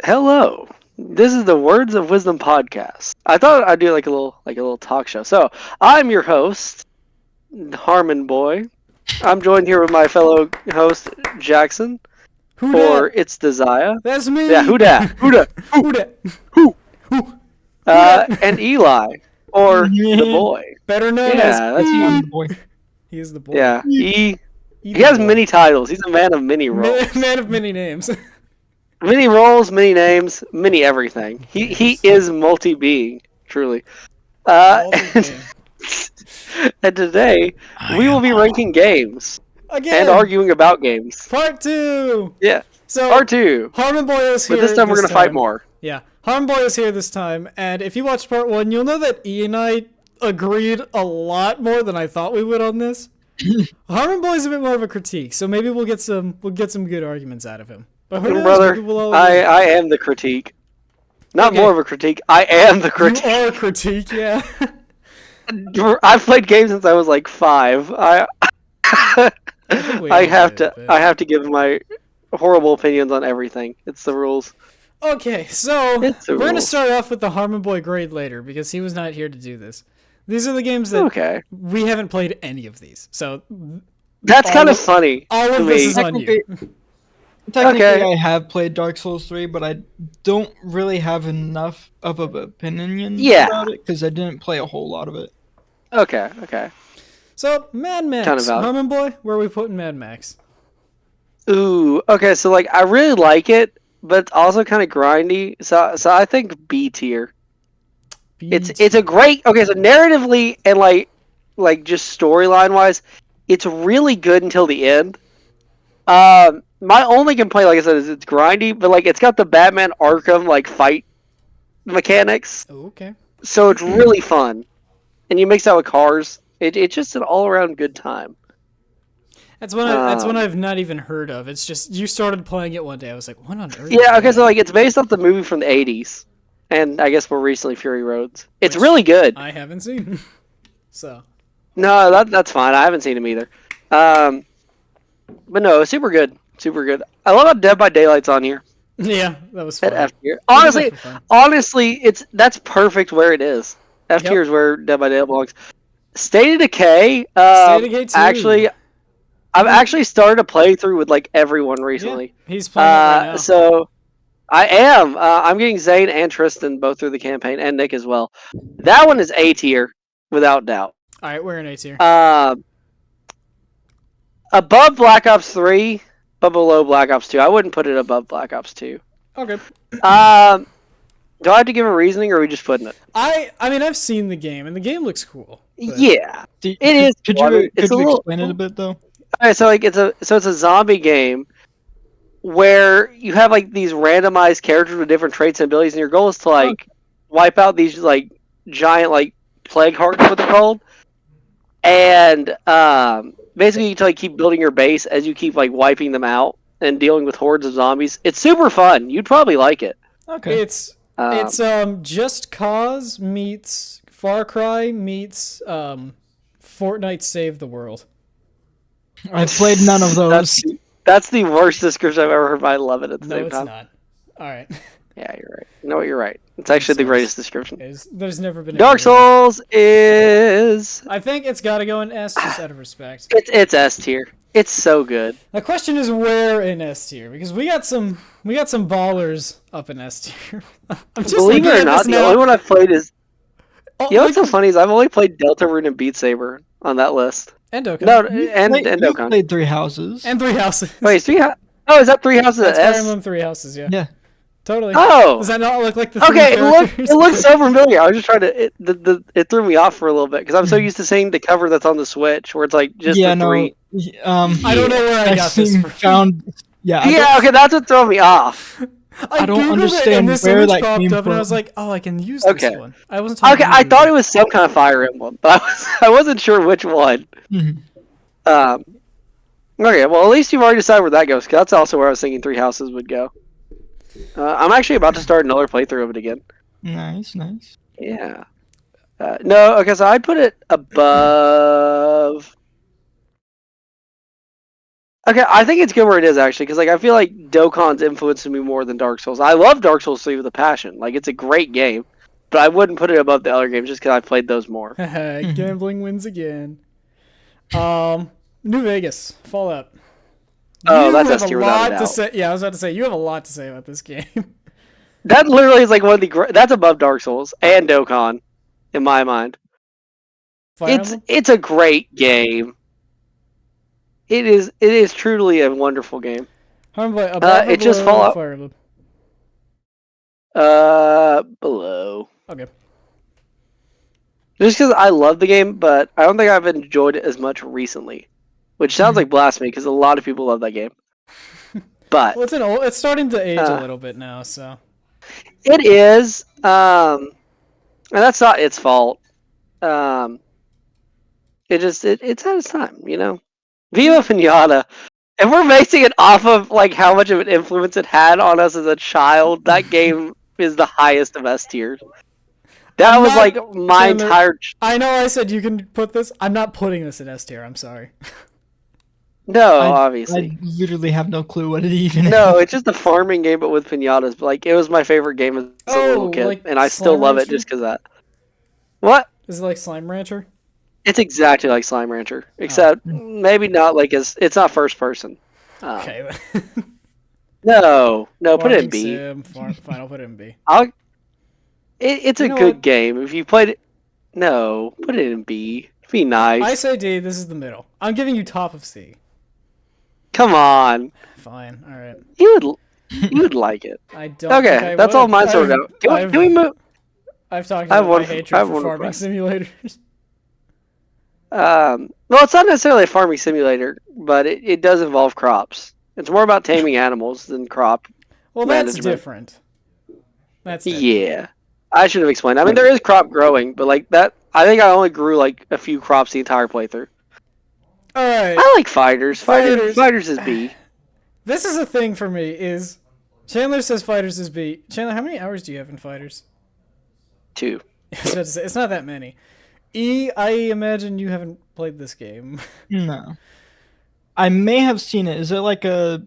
Hello. This is the Words of Wisdom podcast. I thought I'd do like a little talk show. So I'm your host, Harmon Boy. I'm joined here with my fellow host Jackson Who for dat? It's Desire. That's me. Yeah, who dat? Who dat? Who dat? Who? Who? Dat? And Eli or the Yeah, boy. Better known as Yeah, that's I'm you. the boy. He is the boy. Yeah, He he the has boy. many titles. He's a man of many roles. Man of many names. Many roles, many names, many everything. He is multi-being, truly. And, and today we will be ranking games Again. and arguing about games. Part 2. Yeah, So part 2. Harmon Boy is here. But this time we're gonna fight more. Yeah, Harmon Boy is here this time, and if you watched part 1, you'll know that E and I agreed a lot more than I thought we would on this. Harmon Boy is a bit more of a critique, so maybe we'll get some good arguments out of him. But who knows? Brother, Maybe we'll all I am the critique. Not Okay. more of a critique. I am the You critique. are a critique, yeah. I've played games since I was like 5. think we I all have did, to. but- I have to give my horrible opinions on everything. It's the rules. Okay, so It's a we're going to rule. start off with the Harmon Boy grade later because he was not here to do this. These are the games that Okay, we haven't played any of these. So that's All kind of of- funny. all to of this me. is on you. Technically, Okay. I have played Dark Souls 3, but I don't really have enough of an opinion Yeah. about it because I didn't play a whole lot of it. Okay. So Mad Max, Kind of valid. Harmon Boy, where are we putting Mad Max? Ooh, okay. So like, I really like it, but it's also kind of grindy. So I think B tier. It's a great. Okay, so narratively and like just storyline wise, it's really good until the end. My only complaint, like I said, is it's grindy, but like it's got the Batman Arkham like fight mechanics, Oh, okay. so it's really fun. And you mix that with cars. It's just an all around good time. That's one. That's one I've not even heard of. It's just you started playing it one day. I was like, what on earth? Yeah, is okay, that? so like it's based off the movie from the '80s, and I guess more recently Fury Roads. It's Which really good. I haven't seen. So No, that's fine. I haven't seen him either. But no, super good, super good. I love how Dead by Daylight's on here yeah, that was at fun. F tier. We did Honestly, that for fun. honestly, that's perfect where it is. F Yep. tier is where Dead by Daylight belongs. State of Decay. State of Decay 2. Actually, I've actually started a playthrough with like everyone Yeah, recently. he's playing it right now. So I am. I'm getting Zane and Tristan both through the campaign, and Nick as well. That one is A tier, without doubt. All right, we're in A tier. Above Black Ops 3, but below Black Ops 2. I wouldn't put it above Black Ops 2. Okay. Do I have to give a reasoning, or are we just putting it? I mean, I've seen the game, and the game looks cool. but- Yeah. It is Could fun. you, It's could a you little- explain it a bit though? Alright, so like it's a zombie game where you have like these randomized characters with different traits and abilities, and your goal is to like wipe out these like giant like plague hearts, what they're called, and basically you to like keep building your base as you keep like wiping them out and dealing with hordes of zombies. It's super fun. You'd probably like it. Okay. It's Um, Just Cause meets Far Cry meets Fortnite Save the World. I've played none of those. That's the worst description I've ever heard, but I love it at the No, same it's time. not. All right. Yeah, you're right. You know what? You're right. It's actually the Souls. greatest description. There's never been a Dark better one. Souls is I think it's got to go in S just out of respect. it's S tier. It's so good. The question is where in S tier because we got some ballers up in S tier. I'm just Believe looking it or at not, this the now. only one I've played is. Oh, You know what's so look- funny is I've only played Deltarune and Beat Saber on that list. Endoka. No, You and you Dokkan. played Three Houses. And Three Houses. Wait, is oh, is that Three Houses That's at Fire S? Emblem Three Houses. Yeah. Yeah. Totally. Oh, Does that not look like the three okay. characters? It looks so familiar. I was just trying to. It threw me off for a little bit because I'm so used to seeing the cover that's on the Switch, where it's like just Yeah, the three. I don't know where I got this seen- from. found. Yeah. I Yeah, okay, that's what threw me off. I don't Googled it, understand and this where image that popped came up, and I was from. like, "Oh, I can use Okay. this one." I wasn't. talking Okay, about I it. thought it was some kind of Fire Emblem, but I wasn't sure which one. Mhm. Okay, well, at least you've already decided where that goes, 'cause that's also where I was thinking Three Houses would go. I'm actually about to start another playthrough of it again. Nice. Yeah. No, okay, so I'd put it above. Okay, I think it's good where it is actually, because like I feel like Dokkan's influenced me more than Dark Souls. I love Dark Souls 3 with a passion. Like it's a great game, but I wouldn't put it above the other games just because I played those more. Gambling wins again. New Vegas, Fallout. Oh, You that's have S a tier without a lot to doubt. say. Yeah, I was about to say you have a lot to say about this game. That literally is like one of the that's above Dark Souls and Dokkan, in my mind. Fire Emblem. It's a great game. It is truly a wonderful game. Harmon above or It's just below Fallout. Fire Emblem? Below. Okay. Just because I love the game, but I don't think I've enjoyed it as much recently, which sounds like blasphemy because a lot of people love that game. But Well, it's starting to age a little bit now, so. it is, and that's not its fault. It's at its time, you know. Viva Pinata. If we're basing it off of like how much of an influence it had on us as a child, that game is the highest of S tiers. That was like my Chandler, entire. I know I said you can put this. I'm not putting this in S tier. I'm sorry. No, I obviously. literally have no clue what it even is. No, it's just a farming game, but with pinatas. But like, it was my favorite game as a little kid, like and I still Slime love it Rancher? just because that. What? Is it like Slime Rancher? It's exactly like Slime Rancher, except maybe not like as it's not first person. Okay. No, put it in Farming B. Sim. Fine, I'll put it in B. It's You a know good what? game. If you played it, no, put it in B. Be nice. I say D. This is the middle. I'm giving you top of C. Come on, Fine. All right. you would like it. I don't. think Okay, I that's would. all mine sorted out. Can we move? I've talked I have about one my for- I hatred have for one for farming simulators. Well, it's not necessarily a farming simulator, but it does involve crops. It's more about taming animals than crop Well, that's management. different. That's different. Yeah, I should have explained. I mean, there is crop growing, but like that, I think I only grew like a few crops the entire playthrough. All right. I like fighters. Fighters is B. This is a thing for me. Is Chandler says fighters is B. Chandler, how many hours do you have in fighters? 2. I was about to say, it's not that many. E, I imagine you haven't played this game. No. I may have seen it. Is it like a...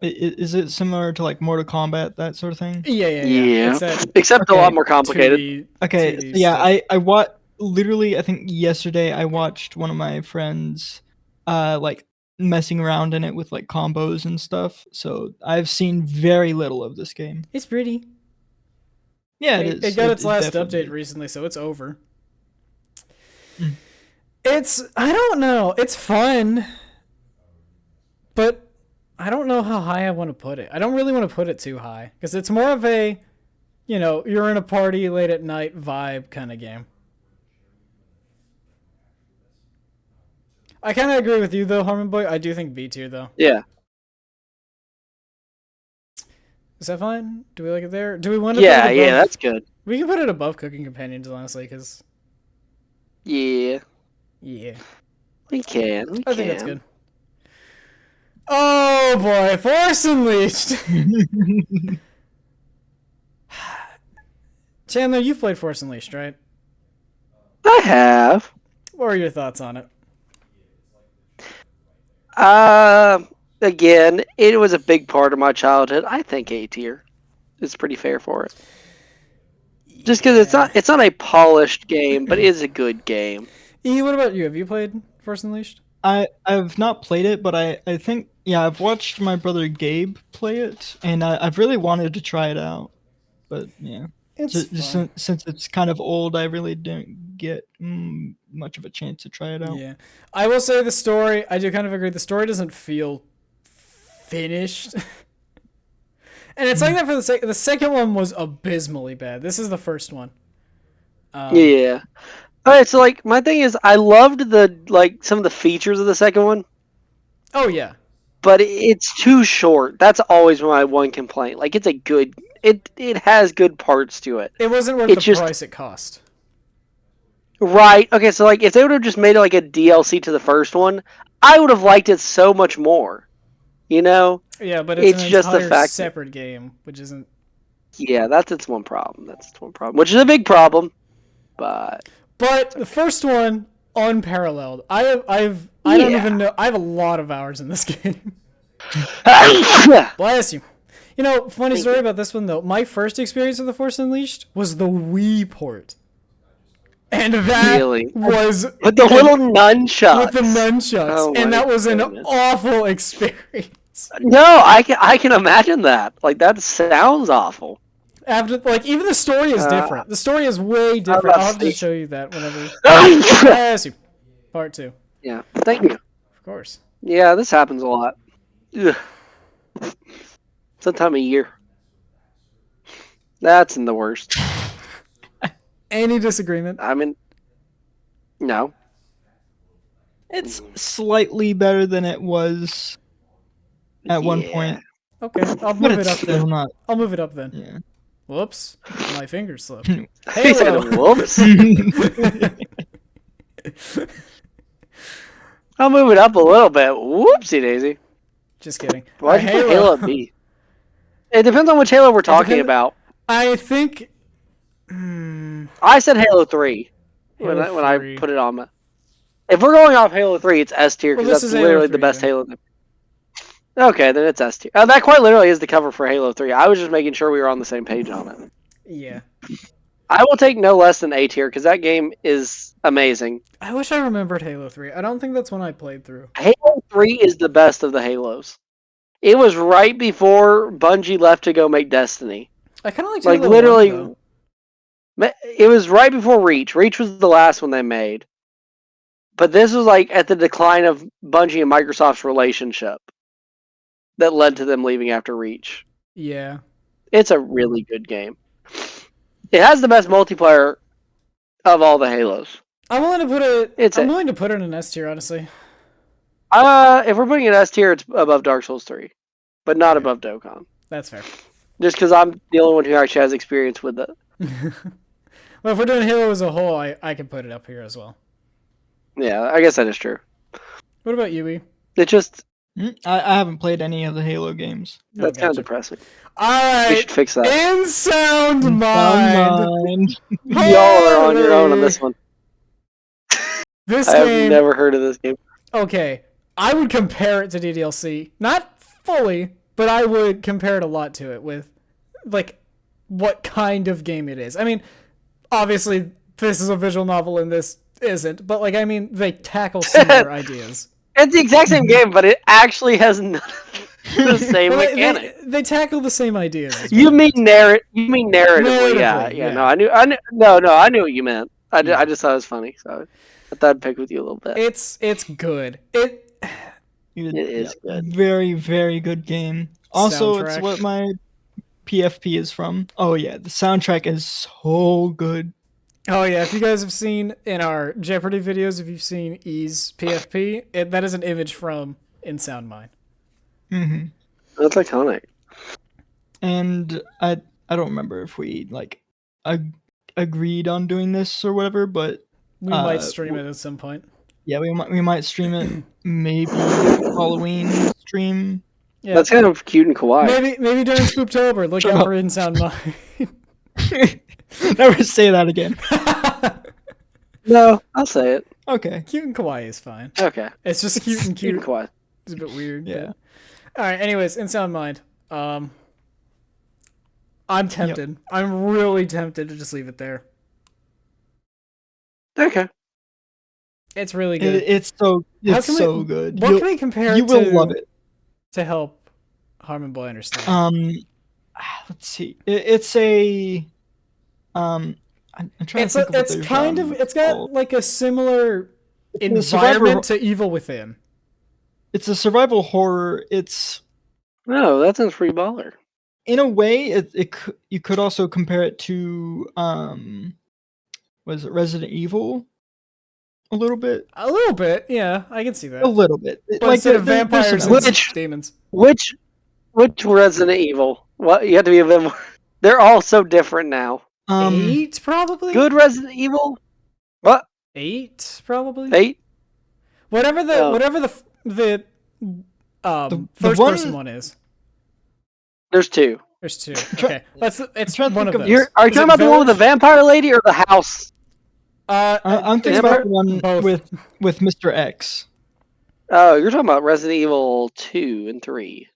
Is it similar to like Mortal Kombat, that sort of thing? Yeah. Yeah, It's that except a lot more complicated. 2D, Okay, 2D so yeah, stuff. I literally, I think yesterday I watched one of my friends like messing around in it with like combos and stuff. So I've seen very little of this game. It's pretty. Yeah, it is. It got its last definitely update recently, so it's over. Mm. I don't know. It's fun, but I don't know how high I want to put it. I don't really want to put it too high because it's more of a, you're in a party late at night vibe kind of game. I kind of agree with you though, Harmon Boy. I do think B tier though. Yeah. Is that fine? Do we like it there? Do we want to? Yeah, put it above? that's good. We can put it above Cooking Companions, honestly, because Yeah, yeah, we can. I think that's good. Oh boy, Force Unleashed. Chandler, you've played Force Unleashed, right? I have. What are your thoughts on it? Again, it was a big part of my childhood. I think A tier is pretty fair for it. Just because it's not a polished game, but it is a good game. E, what about you? Have you played Force Unleashed? I've not played it, but I think I've watched my brother Gabe play it, and I've really wanted to try it out, but yeah, since it's kind of old, I really didn't get much of a chance to try it out. Yeah, I will say the story. I do kind of agree. The story doesn't feel finished, and it's like that for the second one was abysmally bad. This is the first one. Yeah. All right, so like my thing is, I loved some of the features of the second one. Oh yeah, but it's too short. That's always my one complaint. Like it's a good, it has good parts to it. It wasn't worth the price it cost. Right. Okay. So like, if they would have just made it like a DLC to the first one, I would have liked it so much more. You know. Yeah, but it's an just entire the fact separate game, which isn't. Yeah, that's its one problem. Which is a big problem. But the first one unparalleled. I don't even know. I have a lot of hours in this game. Bless you. You know, funny story about this one though. My first experience with The Force Unleashed was the Wii port. And that was with the little nunchucks. With the nunchucks, and that was an awful experience. No, I can imagine that. Like that sounds awful. After even the story is different. The story is way different. I'll have to show you that whenever. Yes, part 2. Yeah, thank you. Of course. Yeah, this happens a lot. Ugh. It's that time of year. That's in the worst. Any disagreement? I mean, no. It's slightly better than it was at one point. Okay, I'll move it up then. I'll move it up then. Yeah. Whoops, my finger slipped. He said, whoops. I'll move it up a little bit. Whoopsie daisy. Just kidding. Why'd you put Halo at B? It depends on which Halo we're talking about. I think... I said Halo 3 when I put it on my... If we're going off Halo 3, it's S tier because that's literally the best Halo. Okay, then it's S tier. That quite literally is the cover for Halo 3. I was just making sure we were on the same page on it. Yeah. I will take no less than A tier because that game is amazing. I wish I remembered Halo 3. I don't think that's one I played through. Halo 3 is the best of the Halos. It was right before Bungie left to go make Destiny. I kind of liked Halo literally. 1, it was right before Reach. Reach was the last one they made. But this was at the decline of Bungie and Microsoft's relationship that led to them leaving after Reach. Yeah. It's a really good game. It has the best multiplayer of all the Halos. I'm willing to put it. I'm willing to put it in an S tier, honestly. If we're putting it in S tier, it's above Dark Souls 3, but not above Dokkan. That's fair. Just because I'm the only one who actually has experience with it. Well, if we're doing Halo as a whole, I can put it up here as well. Yeah, I guess that is true. What about you, E? It just... I haven't played any of the Halo games. That's kind of depressing. Alright, we should fix that. In sound mind. Y'all are on your own on this one. I have never heard of this game. Okay, I would compare it to DDLC. Not fully, but I would compare it a lot to it with, what kind of game it is. I mean, obviously, this is a visual novel and this isn't, but, they tackle similar ideas. It's the exact same game, but it actually has none of the same mechanic. They tackle the same ideas. You mean narratively? Yeah. No, I knew what you meant. I just thought it was funny, so I thought I'd pick with you a little bit. It's good. It is good. Very, very good game. Also, Soundtrack. It's what my PFP is from. Oh yeah, the soundtrack is so good. Oh yeah, if you guys have seen in our Jeopardy videos, if you've seen E's PFP, that is an image from In Sound Mind. Mm-hmm. That's iconic. And I don't remember if we agreed on doing this or whatever, but we might stream it at some point. Yeah, we might stream it. Maybe Halloween stream. Yeah, that's kind of cute and kawaii. Maybe during Spooptober, look out for In Sound Mind. Never say that again. No, I'll say it. Okay. Cute and kawaii is fine. Okay. It's just cute and cute. And kawaii. It's a bit weird. Yeah. All right. Anyways, In Sound Mind. I'm tempted. Yep. I'm really tempted to just leave it there. Okay. It's really good. It's so good. What can we compare you to? You will love it. To help Harmon Boy understand. Let's see. It's a I'm trying to think it's got a similar environment to Evil Within. It's a survival horror. It's that sounds pretty baller. In a way, you could also compare it to was it Resident Evil? A little bit, yeah, I can see that. A little bit, but instead of vampires and demons. Which Resident Evil? What you have to be a bit more. They're all so different now. 8 probably. Good Resident Evil. What? 8 probably. 8. Whatever the first person one is. There's 2. There's 2. Okay, it's one of those. Are you talking about the one with the vampire lady or the house? I'm thinking about the one with Mr. X. Oh, you're talking about Resident Evil 2 and 3.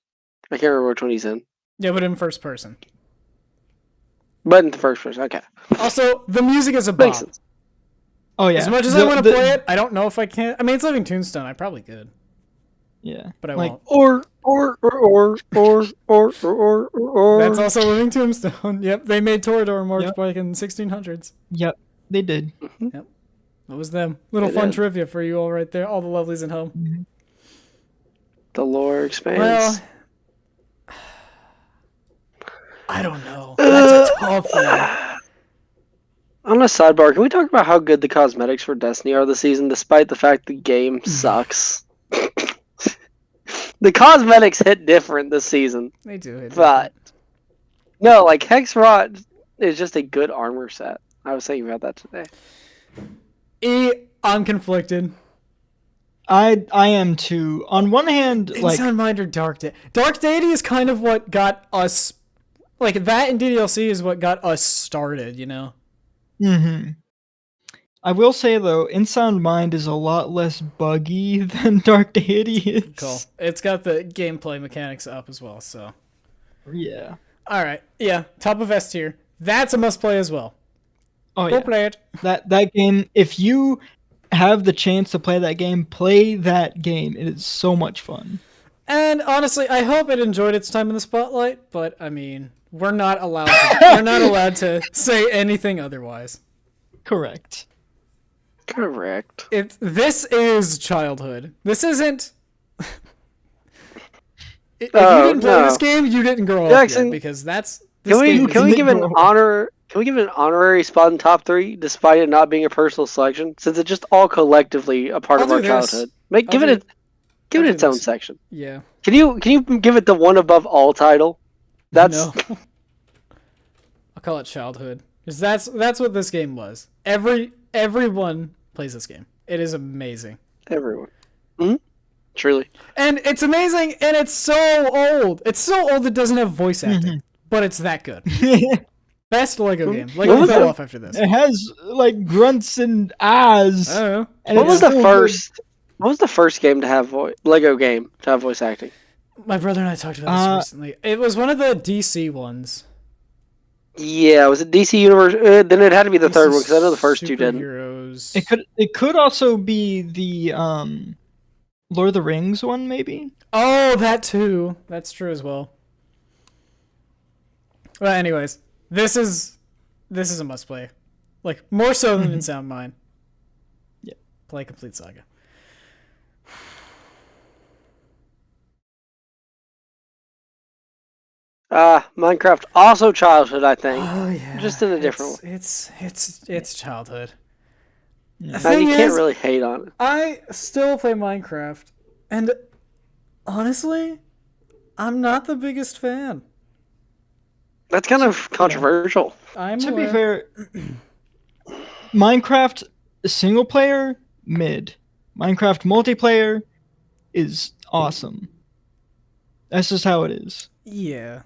I can't remember which one he's in. Yeah, but in first person. But in the first person, okay. Also, the music is a Makes bop. sense. Oh yeah. As much as I want to play it, I don't know if I can. I mean, it's Living Tombstone. I probably could. Yeah. But I won't. Or. That's also Living Tombstone. Yep, they made Torador more back in the 1600s. Yep, they did. Yep, that was them. Little fun trivia for you all right there, all the lovelies at home. Mm-hmm. The lore expands. Well, I don't know. That's a tough one. On a sidebar, can we talk about how good the cosmetics for Destiny are this season, despite the fact the game sucks? The cosmetics hit different this season. They do hit but no, like Hex Rot is just a good armor set. I was thinking about that today. I'm conflicted. I am too. On one hand, like Sound Mind or Dark Deity. Dark Deity is kind of what got us, like that in DDLC is what got us started. You know. Mm-hmm. I will say though, Insound Mind is a lot less buggy than Dark Deity is. Cool. It's got the gameplay mechanics up as well, so. Yeah. All right. Yeah. Top of S tier. That's a must play as well. Oh Go yeah. play it. That game. If you have the chance to play that game, play that game. It is so much fun. And honestly, I hope it enjoyed its time in the spotlight. But I mean, we're not allowed. We're not allowed to say anything otherwise. Correct. This is childhood. This isn't. If you didn't play this game, you didn't grow up yet, because that's. Can we give an honorary spot in top 3 despite it not being a personal selection, since it's just all collectively a part of our childhood? Give it its own section. Yeah. Can you give it the one above all title? No. I'll call it childhood, because that's what this game was. Everyone plays this game. It is amazing. Everyone. Mm-hmm. Truly. And it's amazing, and it's so old. It's so old it doesn't have voice acting, but it's that good. Best Lego game. Lego fell off after this. It has like grunts and ahs. I don't know. And what was the first game to have Lego game to have voice acting? My brother and I talked about this recently. It was one of the DC ones. Yeah, was it DC Universe? Then it had to be the third one, because I know the first two didn't. It could also be the Lord of the Rings one, maybe. Oh, that too. That's true as well. Well, anyways, this is a must play, like more so than Insound Mind. Yeah, play Complete Saga. Minecraft also childhood, I think. Oh yeah, just in a different way. It's childhood. Yeah. And you can't really hate on it. I still play Minecraft, and honestly, I'm not the biggest fan. That's kind of controversial. To be fair, Minecraft single player mid. Minecraft multiplayer is awesome. That's just how it is. Yeah.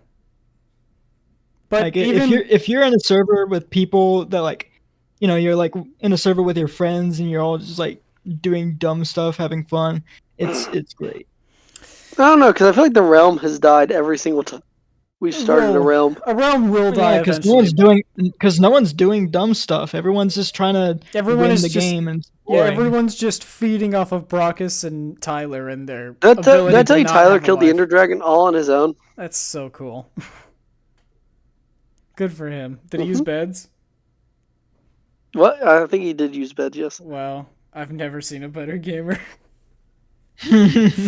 But like, if you're in a server with people that, like, you know, you're like in a server with your friends and you're all just like doing dumb stuff, having fun, it's great. I don't know, because I feel like the realm has died every single time we started a realm. A realm will die because no one's doing dumb stuff. Everyone's just trying to win the game, and everyone's just feeding off of Brockus and Tyler and their. Did I tell you Tyler killed the Ender Dragon all on his own? That's so cool. Good for him. Did he use beds? What? I think he did use beds, yes. Wow. I've never seen a better gamer. I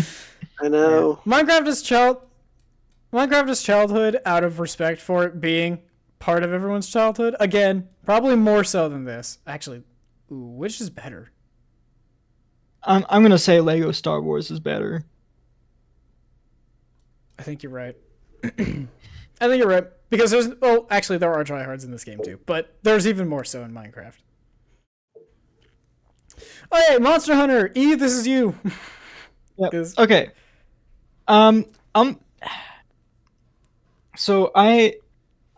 know. Yeah. Minecraft is childhood out of respect for it being part of everyone's childhood. Again, probably more so than this. Actually, which is better? I'm going to say Lego Star Wars is better. I think you're right. I think you're right. Because actually there are tryhards in this game too, but there's even more so in Minecraft. Oh, hey, Monster Hunter! This is you! Yep. So I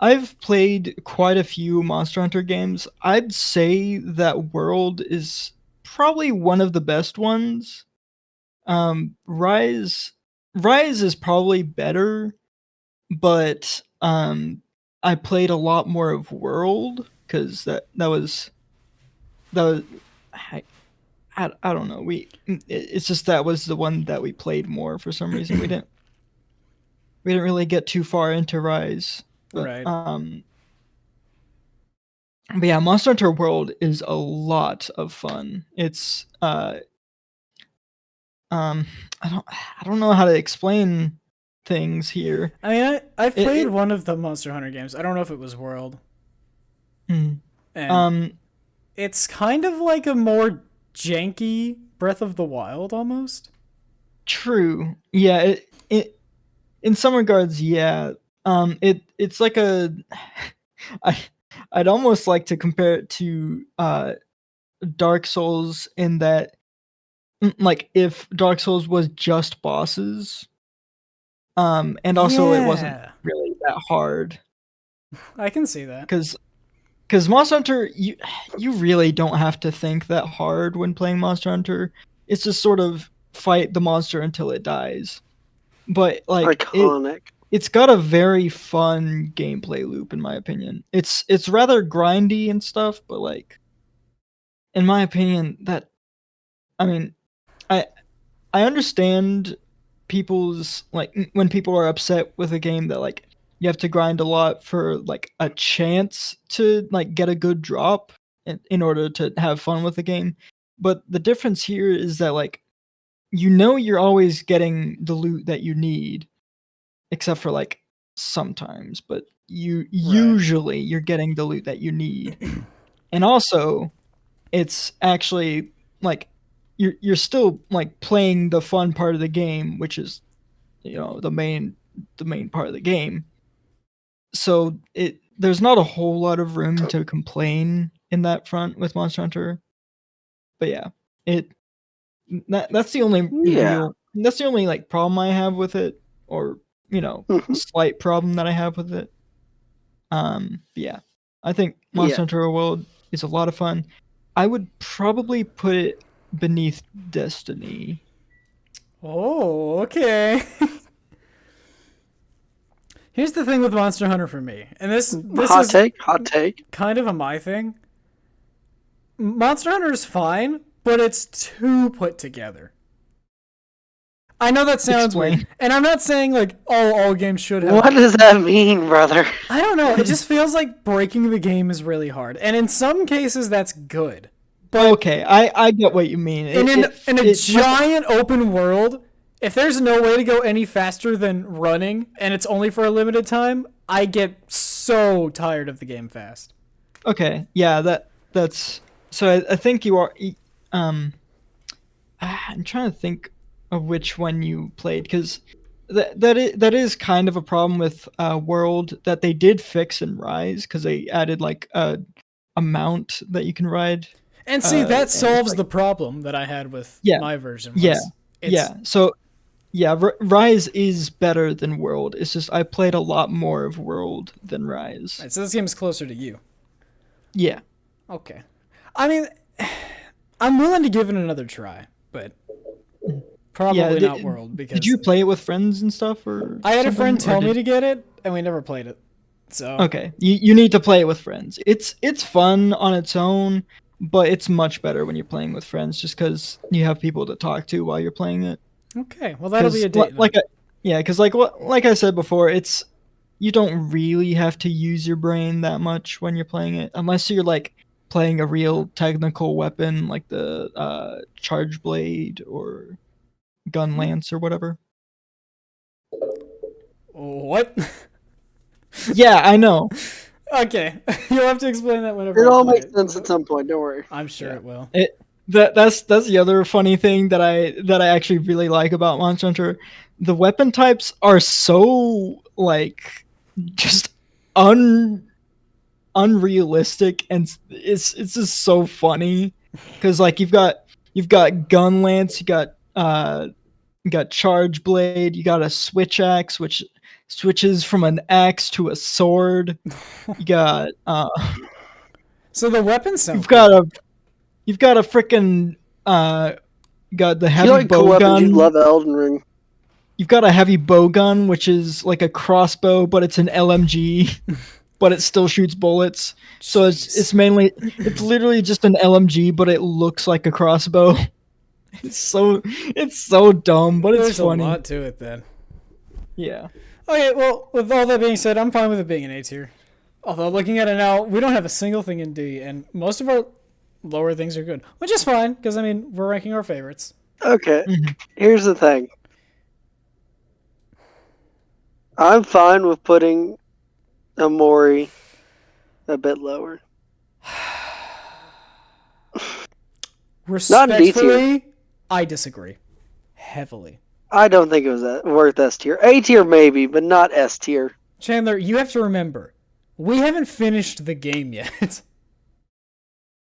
I've played quite a few Monster Hunter games. I'd say that World is probably one of the best ones. Rise is probably better, but I played a lot more of World because that was I don't know. It's just that was the one that we played more for some reason. We didn't really get too far into Rise. But, Right. But yeah, Monster Hunter World is a lot of fun. It's I don't know how to explain things here. I mean, I played one of the Monster Hunter games. I don't know if it was World. And it's kind of like a more janky Breath of the Wild almost. True. Yeah, it in some regards, yeah. It's like a I'd almost like to compare it to Dark Souls in that like if Dark Souls was just bosses, and also it wasn't really that hard. I can see that. Because Monster Hunter, you really don't have to think that hard when playing Monster Hunter. It's just sort of fight the monster until it dies. But like iconic. It's got a very fun gameplay loop in my opinion. It's rather grindy and stuff, but like in my opinion I mean, I understand people's like when people are upset with a game that like you have to grind a lot for like a chance to like get a good drop in order to have fun with the game. But the difference here is that like you're always getting the loot that you need, except for like sometimes, but usually you're getting the loot that you need. And also it's actually like you're still like playing the fun part of the game, which is the main part of the game. So there's not a whole lot of room to complain in that front with Monster Hunter. But yeah, that's the only that's the only like problem I have with it, or slight problem that I have with it. Yeah, I think Monster Hunter World is a lot of fun. I would probably put it beneath Destiny. Oh, okay. Here's the thing with Monster Hunter for me, and this hot is take. Kind of a my thing. Monster Hunter is fine, but it's too put together. I know that sounds weird, and I'm not saying like all games should have. What does that mean, brother? I don't know. It just feels like breaking the game is really hard, and in some cases that's good. But okay, I get what you mean. In a giant open world, if there's no way to go any faster than running, and it's only for a limited time, I get so tired of the game fast. Okay, yeah, that's so. I think you are. I'm trying to think of which one you played, because that is kind of a problem with World that they did fix in Rise, because they added like a mount that you can ride. And see, that solves the problem that I had with my version. So Rise is better than World. It's just I played a lot more of World than Rise. Right, so this game is closer to you. Yeah. Okay. I mean, I'm willing to give it another try, but probably not World. Because did you play it with friends and stuff, or I had a friend tell me to get it, and we never played it. So okay, you need to play it with friends. It's fun on its own, but it's much better when you're playing with friends, just because you have people to talk to while you're playing it. Okay, well that'll be a date. Because like I said before, you don't really have to use your brain that much when you're playing it, unless you're like playing a real technical weapon like the charge blade or gun lance or whatever. What? Yeah, I know. Okay, you'll have to explain that whenever. It all makes sense at some point. Don't worry. I'm sure it will. That's the other funny thing that I actually really like about Monster Hunter. The weapon types are so like just unrealistic, and it's just so funny, because like you've got gun lance, you got charge blade, you got a switch axe, which switches from an axe to a sword. You got So the weapons sound you've got a freaking got the If heavy you like cool bow weapons, you'd gun. love Elden Ring. You've got a heavy bow gun, which is like a crossbow, but it's an LMG, but it still shoots bullets. So it's literally just an LMG, but it looks like a crossbow. It's so dumb, but it's funny. There's a lot to it then. Yeah. Okay, well, with all that being said, I'm fine with it being an A tier. Although looking at it now, we don't have a single thing in D, and most of our lower things are good, which is fine because I mean we're ranking our favorites. Okay, here's the thing. I'm fine with putting Omori a bit lower. Respectfully, I disagree heavily. I don't think it was worth S tier. A tier maybe, but not S tier. Chandler, you have to remember, we haven't finished the game yet.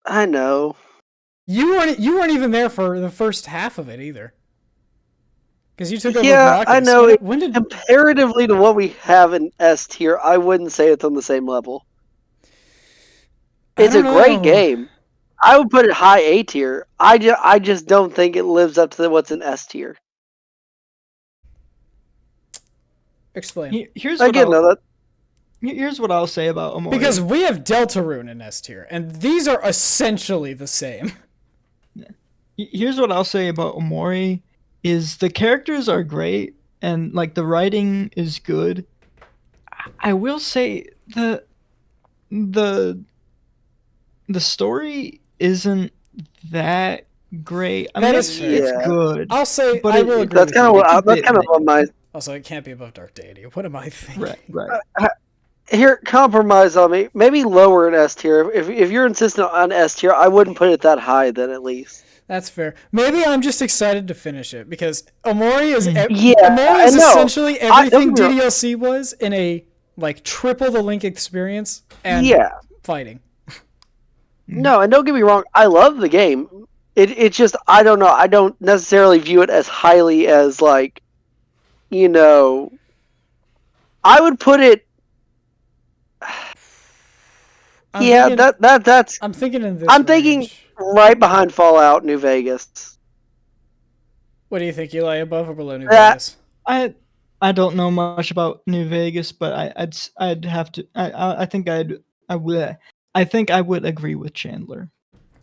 I know. You weren't even there for the first half of it either. Because you took over Yeah, I know. When did Comparatively to what we have in S tier, I wouldn't say it's on the same level. It's a great game. I would put it high A tier. I just don't think it lives up to what's in S tier. Explain. Here's what I'll say about Omori. Because we have Deltarune in S tier, and these are essentially the same. Here's what I'll say about Omori is the characters are great and like the writing is good. I will say the story isn't that great. I mean, it's good. I'll say, but I will agree. That's kind of what my. Also, it can't be above Dark Deity. What am I thinking? Right. Here, compromise on me. Maybe lower in S tier. If you're insistent on S tier, I wouldn't put it that high. Then at least. That's fair. Maybe I'm just excited to finish it because Omori is Omori is essentially everything DDLC was in a like triple the link experience and fighting. No, and don't get me wrong, I love the game. It's just I don't know. I don't necessarily view it as highly as like, you know. I would put it. That's. I'm thinking in this. I'm thinking right behind Fallout New Vegas. What do you think, Eli? Above or below New Vegas? I don't know much about New Vegas, but I'd have to. I think I would agree with Chandler.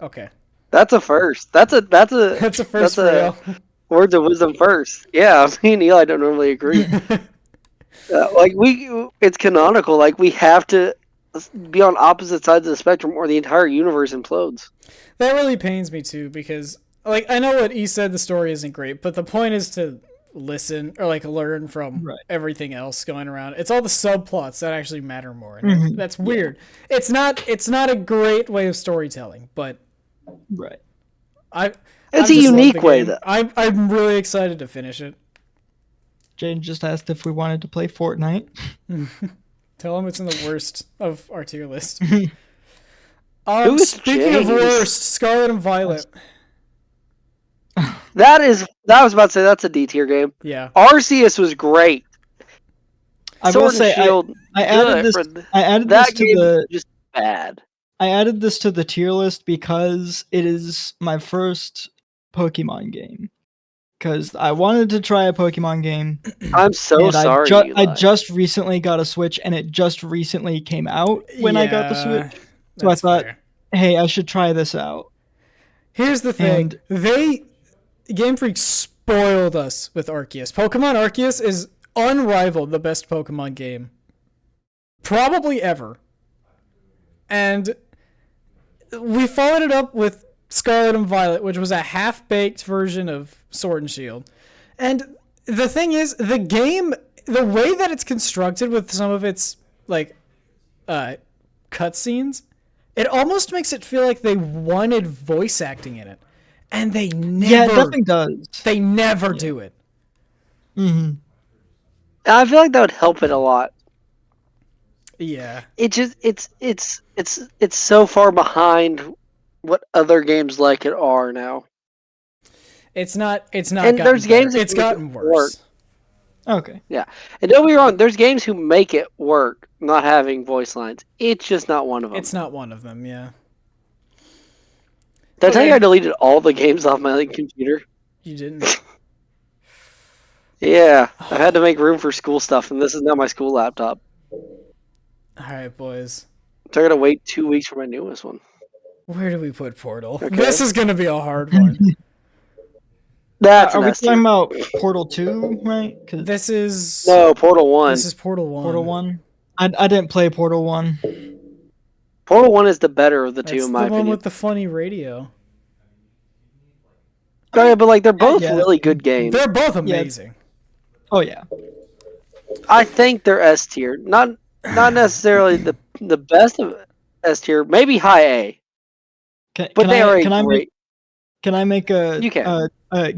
Okay. That's a first. That's a first for real. Words of wisdom first. Yeah, me and Eli don't normally agree. Like it's canonical. Like we have to be on opposite sides of the spectrum, or the entire universe implodes. That really pains me too, because like I know what he said, the story isn't great, but the point is to listen or like learn from everything else going around. It's all the subplots that actually matter more. And that's weird. It's not a great way of storytelling, but it's a unique way though. I'm really excited to finish it. Jane just asked if we wanted to play Fortnite. Tell him it's in the worst of our tier list. Speaking of worst, Scarlet and Violet. I was about to say that's a D tier game. Yeah. Arceus was great. I will say I added this to the just bad. I added this to the tier list because it is my first Pokemon game. Because I wanted to try a Pokemon game. I'm so sorry. I just recently got a Switch, and it just recently came out when I got the Switch. So I thought, hey, I should try this out. Here's the thing. Game Freak spoiled us with Arceus. Pokemon Arceus is unrivaled the best Pokemon game probably ever. And we followed it up with Scarlet and Violet, which was a half-baked version of Sword and Shield. And the thing is, the game, the way that it's constructed with some of its like cutscenes, it almost makes it feel like they wanted voice acting in it. And they never nothing does. They never do it. Mm-hmm. I feel like that would help it a lot. Yeah. It just it's so far behind what other games like it are now. It's not And there's games it's gotten worse. Okay. Yeah, and don't be wrong. There's games who make it work not having voice lines. It's just not one of them. It's not one of them. Yeah. Did I tell you Okay. I deleted all the games off my computer? You didn't. Yeah, I had to make room for school stuff, and this is now my school laptop. All right, boys. So I gotta wait 2 weeks for my newest one. Where do we put Portal? Okay. This is gonna be a hard one. That's Are an we S tier. talking about Portal 2, right? 'Cause This is No, Portal 1. This is Portal 1. Portal 1. I didn't play Portal 1. Portal 1 is the better of the That's two, in my the one opinion. with the funny radio. Oh, yeah, but like they're both Yeah. really good games. They're both amazing. Oh yeah. I think they're S tier. Not necessarily the best of S tier. Maybe high A. But they are great. Can I make a You can.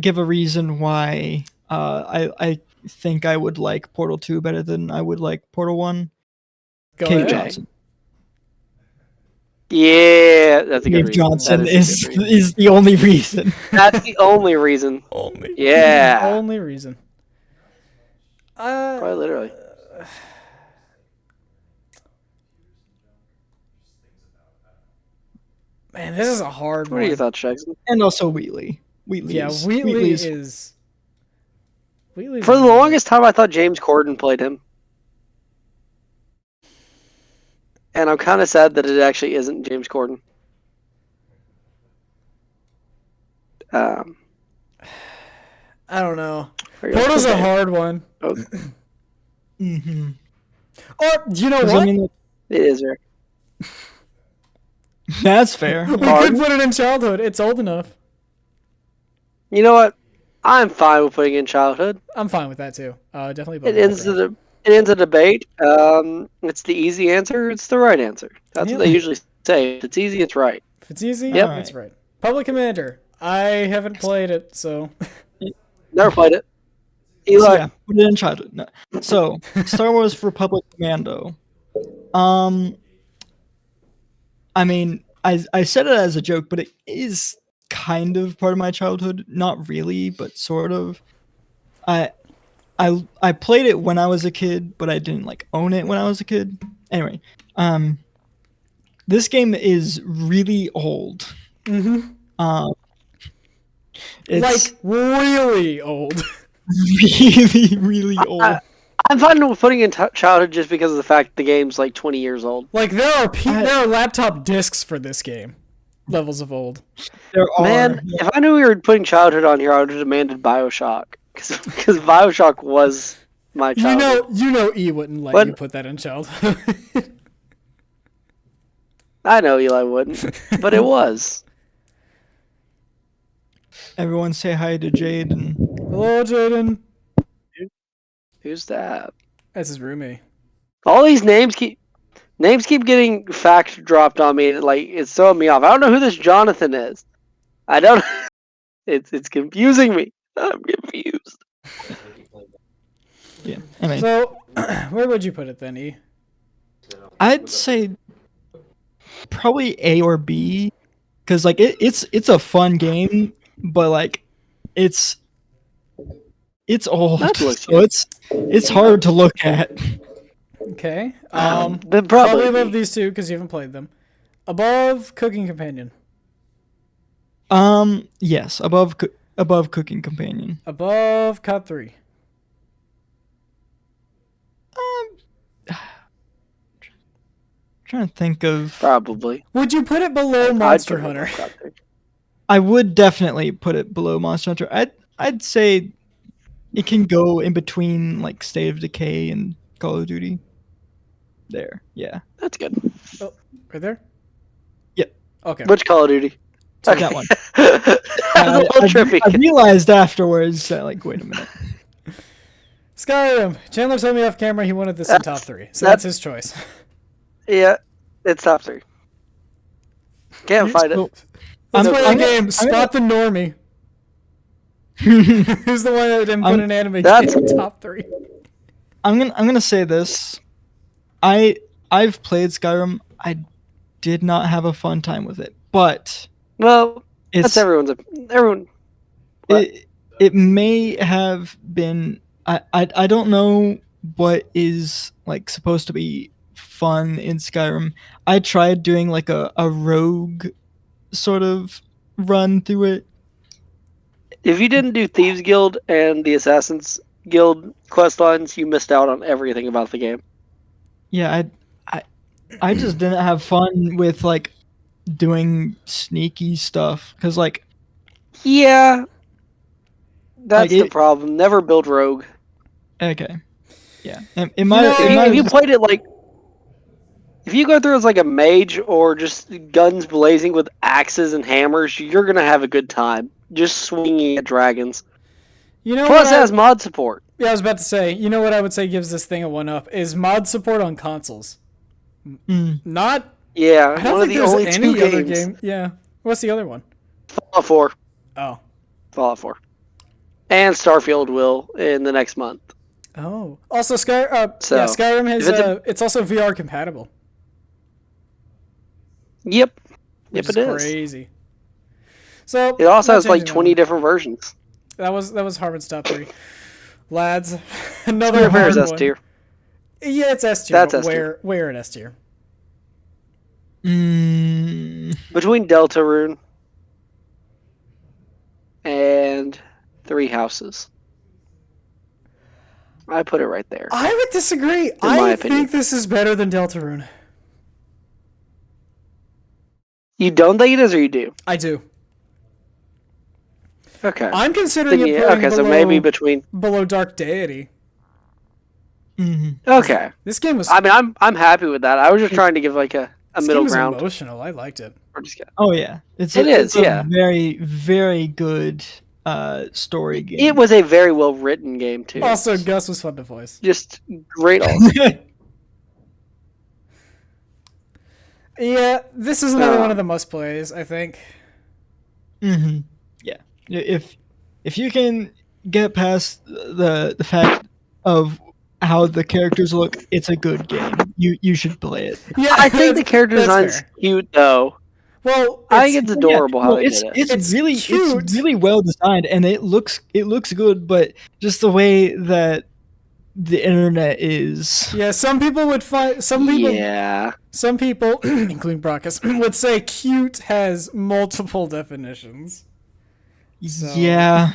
give a reason why I think I would like Portal 2 better than I would like Portal 1? Go Cave ahead. Johnson. Yeah, that's a good Cave reason. Johnson That is a good reason. is the only reason. That's the only reason. Only. Yeah. Only reason. Quite literally. Man, this is a hard What one. are your thoughts, Jackson? And also Wheatley. Wheatley's Wheatley's For the longest time, I thought James Corden played him. And I'm kind of sad that it actually isn't James Corden. I don't know. Portal's a hard one. Oh, Mm-hmm. Or you know 'Cause, what? I mean, it is right. that's fair. We Pardon? could put it in childhood. It's old enough. You know what? I'm fine with putting in childhood. I'm fine with that too. Definitely. It ends a debate. It's the easy answer. It's the right answer. That's what they usually say. If it's easy, it's right. If it's easy, Yep. it's right. Public Commander. I haven't played it, so. Never played it. So, Eli. yeah, put it in childhood. No. So, Star Wars Republic Commando. I mean, I said it as a joke, but it is kind of part of my childhood. Not really, but sort of. I played it when I was a kid, but I didn't like own it when I was a kid. Anyway, this game is really old. Mm-hmm. It's Like really old. really, really old. I'm fine with putting in childhood just because of the fact the game's like 20 years old. Like there are laptop discs for this game. Levels of old. There are. Man, if I knew we were putting childhood on here, I would have demanded Bioshock. Because Bioshock was my childhood. You know E wouldn't let you put that in childhood. I know Eli wouldn't, but it was. Everyone say hi to Jaden. Hello, Jaden. Who's that? That's his roomie. All these names keep getting fact dropped on me. Like it's throwing me off. I don't know who this Jonathan is. I don't. It's confusing me. I'm confused. Yeah. Anyway, So, where would you put it then, E? I'd say probably A or B, because like it's a fun game, but like it's old, so it's hard to look at. Okay. Then Probably above these two because you haven't played them. Above Cooking Companion. Yes, above Cooking Companion. Above COD 3. Trying to think of. Probably. Would you put it below Monster Hunter? I would definitely put it below Monster Hunter. I'd say it can go in between like State of Decay and Call of Duty. There, yeah. That's good. Oh, right there? Yep. Okay. Which Call of Duty? So that one. That's a little trippy. I realized afterwards that, like, wait a minute. Skyrim. Chandler told me off camera he wanted this in top 3, so that's his choice. Yeah, it's top 3. Can't fight it. Let's I'm- play I'm the gonna- game. I'm Spot the normie. Who's the one that didn't put an anime game in top 3? I'm gonna say this. I've played Skyrim. I did not have a fun time with it, but Well, that's everyone. it may have been I don't know what is like supposed to be fun in Skyrim. I tried doing like a rogue sort of run through it. If you didn't do Thieves Guild and the Assassins Guild quest lines, you missed out on everything about the game. Yeah, I just didn't have fun with like doing sneaky stuff because like Yeah, that's the it. problem. Never build rogue. Okay, yeah, it might If you played it like, if you go through as like a mage or just guns blazing with axes and hammers, you're gonna have a good time just swinging at dragons. Plus, it has mod support. Yeah, I was about to say. You know what I would say gives this thing a 1-up is mod support on consoles. Not. Yeah, I don't one of think the there's only any two other games. game. Yeah. What's the other one? Fallout 4. Oh. Fallout 4. And Starfield will in the next month. Oh. Also, So, Skyrim has. It's also VR compatible. Yep. Which Yep, is crazy. So it also has like 20 different versions. That was Harmon's top 3. Lads, another hard S one. tier. Yeah, it's S tier. That's S tier. Where at S tier? Between Deltarune and Three Houses. I put it right there. I would disagree. I think this is better than Deltarune. You don't think it is, or you do? I do. Okay. I'm considering it below, so maybe below Dark Deity. Okay. This game was. I mean, I'm happy with that. I was just trying to give like a middle ground. This game was emotional. I liked it. Oh yeah, it's a very very good story game. It was a very well written game too. Also, Gus was fun to voice. Just great. Yeah, this is another one of the must plays, I think. Yeah, if you can get past the fact of how the characters look, it's a good game. You should play it. Yeah, I think the character design's cute though. Well, I think it's adorable how they did it. It's really well designed, and it looks good, but just the way that the internet is. Yeah, some people, including Brockus, would say cute has multiple definitions. So. Yeah.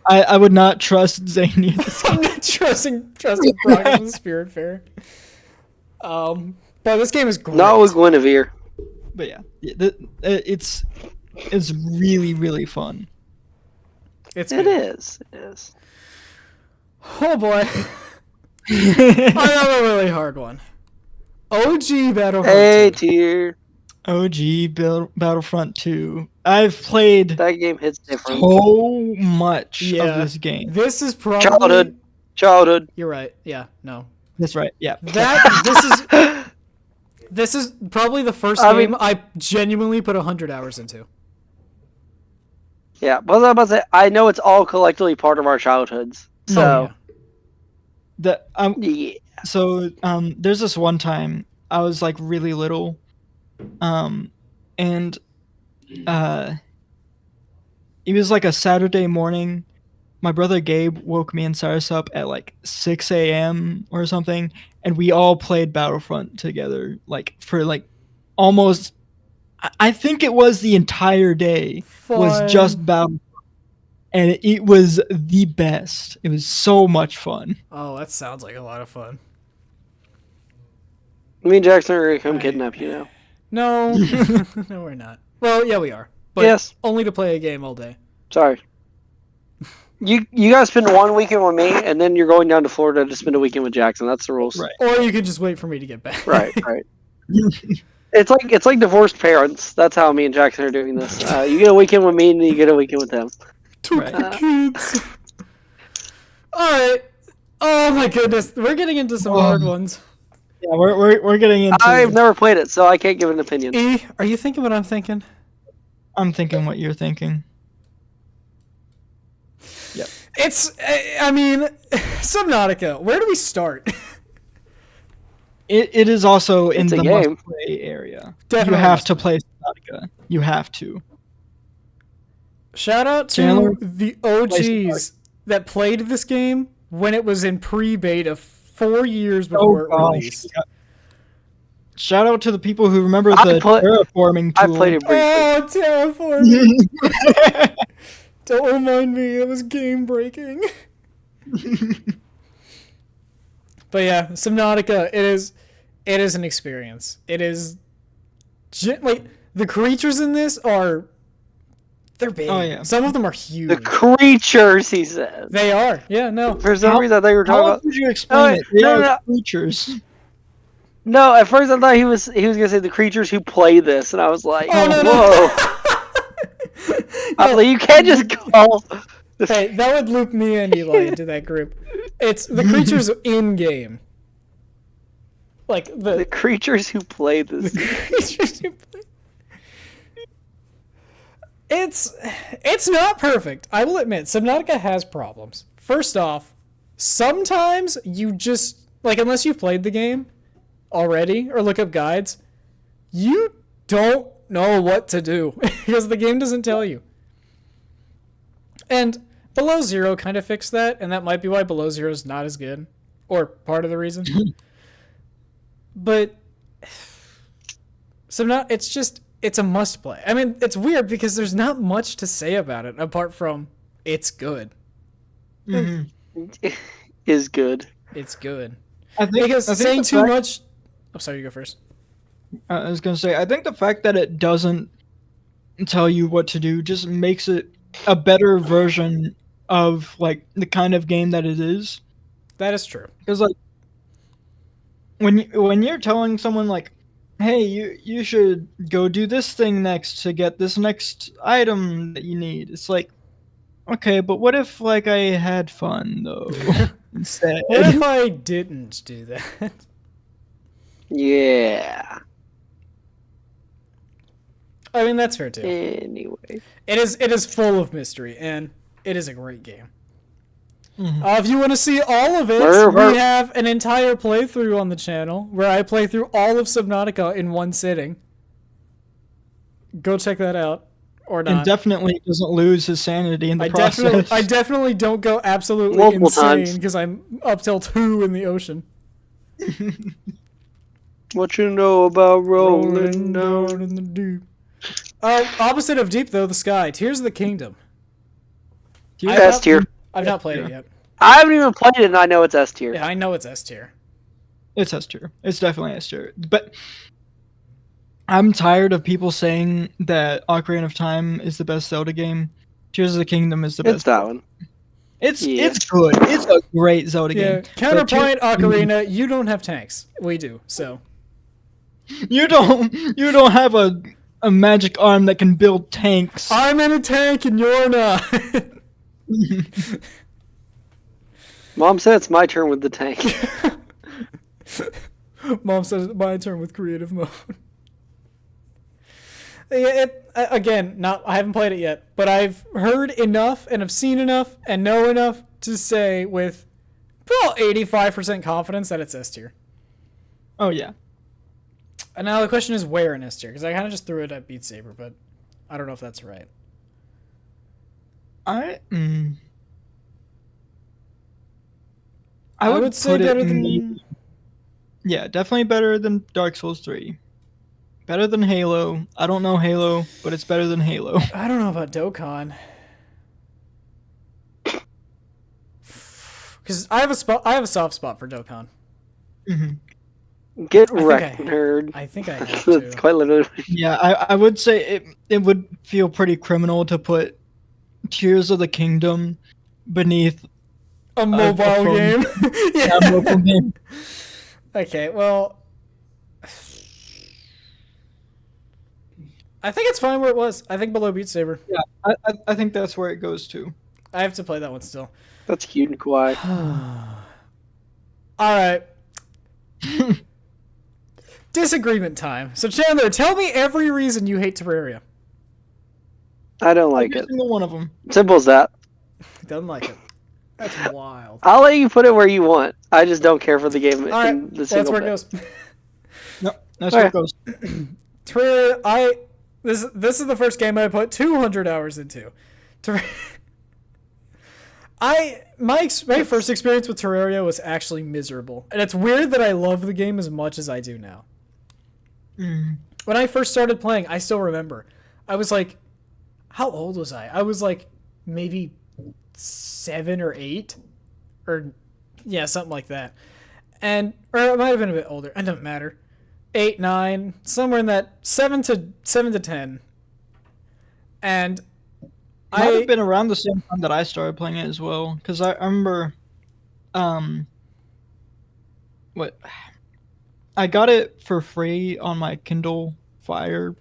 I would not trust Zany. I'm not trusting Brockus in the Spirit Fair. But this game is great. Not with Guinevere. But yeah, it's really really fun. It is. Oh boy. Another really hard one. OG Battlefront 2. A tier. OG Battlefront 2. I've played that game hits different. So much of this game. This is probably childhood. You're right. Yeah. No. That's right. Yeah. This is probably the first game I genuinely put 100 hours into. Yeah, but I was about to say, I know it's all collectively part of our childhoods. So. So there's this one time I was like really little, and it was like a Saturday morning. My brother Gabe woke me and Cyrus up at like 6 a.m. or something, and we all played Battlefront together, like for like almost. I think it was the entire day was just Battlefront. And it was the best. It was so much fun. Oh, that sounds like a lot of fun. Me and Jackson are going to come kidnap you now. No. No, we're not. Well, yeah, we are. But yes. Only to play a game all day. Sorry. You guys spend one weekend with me, and then you're going down to Florida to spend a weekend with Jackson. That's the rules. Right. Or you could just wait for me to get back. Right. It's like divorced parents. That's how me and Jackson are doing this. You get a weekend with me, and you get a weekend with them. Two kids. Alright. Oh my goodness. We're getting into some hard ones. Yeah, we're getting into... I've never played it, so I can't give an opinion. E, are you thinking what I'm thinking? I'm thinking what you're thinking. Yep. I mean, Subnautica. Where do we start? It is also in the game. must-play area. Definitely you have to play Subnautica. You have to. Shout out to Chandler, the OGs that played this game when it was in pre-beta 4 years before it released. Yeah. Shout out to the people who remember the terraforming tool. I played it briefly. Oh, terraforming! Don't remind me, it was game breaking. But yeah, Subnautica, it is an experience. It is like the creatures in this they're big. Oh, yeah. Some of them are huge. The creatures, he said. They are. Yeah, no. For some reason, I thought you were talking about. How would you explain it? They are creatures. No, at first I thought he was gonna say the creatures who play this, and I was like, whoa. I was like, you can't just call. Hey, that would loop me and Eli into that group. It's the creatures in game. Like the creatures who play this. The creatures who play. It's not perfect. I will admit, Subnautica has problems. First off, sometimes you just unless you've played the game already or look up guides, you don't know what to do because the game doesn't tell you. And Below Zero kind of fixed that, and that might be why Below Zero is not as good, or part of the reason. But it's a must play. I mean, it's weird because there's not much to say about it apart from it's good. Mm-hmm. Is good. It's good. I think saying too much. I'm sorry, you go first. I was gonna say, I think the fact that it doesn't tell you what to do just makes it a better version of the kind of game that it is. That is true. Because when you're telling someone hey, you should go do this thing next to get this next item that you need, it's okay, but what if I had fun though instead? What if I didn't do that? Yeah. I mean, that's fair too. Anyway, it is full of mystery, and it is a great game. Mm-hmm. If you want to see all of it, we have an entire playthrough on the channel where I play through all of Subnautica in one sitting. Go check that out, or not. And definitely doesn't lose his sanity in the process. I definitely don't go absolutely insane because I'm up till 2 in the ocean. What you know about rolling down in the deep? Opposite of deep, though, the sky. Tears of the Kingdom. S tier. I've not played it yet. I haven't even played it, and I know it's S tier. Yeah, I know it's S tier. It's S tier. It's definitely S tier. But I'm tired of people saying that Ocarina of Time is the best Zelda game. Tears of the Kingdom is the best. It's that one. It's good. It's a great Zelda game. Counterpoint, Ocarina, you don't have tanks. We do, so. You don't have a magic arm that can build tanks. I'm in a tank and you're not. Mom said it's my turn with the tank. Mom says it's my turn with creative mode. Yeah, I haven't played it yet, but I've heard enough and have seen enough and know enough to say with about 85% confidence that it's S tier. Oh yeah. And now the question is where in S tier, because I kind of just threw it at Beat Saber, but I don't know if that's right. I would say better than. Yeah, definitely better than Dark Souls 3. Better than Halo. I don't know Halo, but it's better than Halo. I don't know about Dokkan. Because I have a soft spot for Dokkan. Mm-hmm. Get wrecked, nerd. I think I have to. It's quite literally. Yeah, I would say it would feel pretty criminal to put Tears of the Kingdom beneath a mobile game. Yeah, a mobile game. Okay, well, I think it's fine where it was. I think below Beat Saber. Yeah, I think that's where it goes to. I have to play that one still. That's cute and quiet. All right. Disagreement time. So Chandler, tell me every reason you hate Terraria. I don't like Every it. single one of them. Simple as that. Doesn't like it. That's wild. I'll let you put it where you want. I just don't care for the game. All right, that's where it goes. No, that's where it goes. Terraria, this is the first game I put 200 hours into. My first experience with Terraria was actually miserable, and it's weird that I love the game as much as I do now. When I first started playing, I still remember, I was like, how old was I? I was like maybe 7 or 8, or yeah, something like that, or it might have been a bit older. It doesn't matter. 8, 9, somewhere in that 7 to 10, and. Might have been around the same time that I started playing it as well, because I remember, what, I got it for free on my Kindle Fire.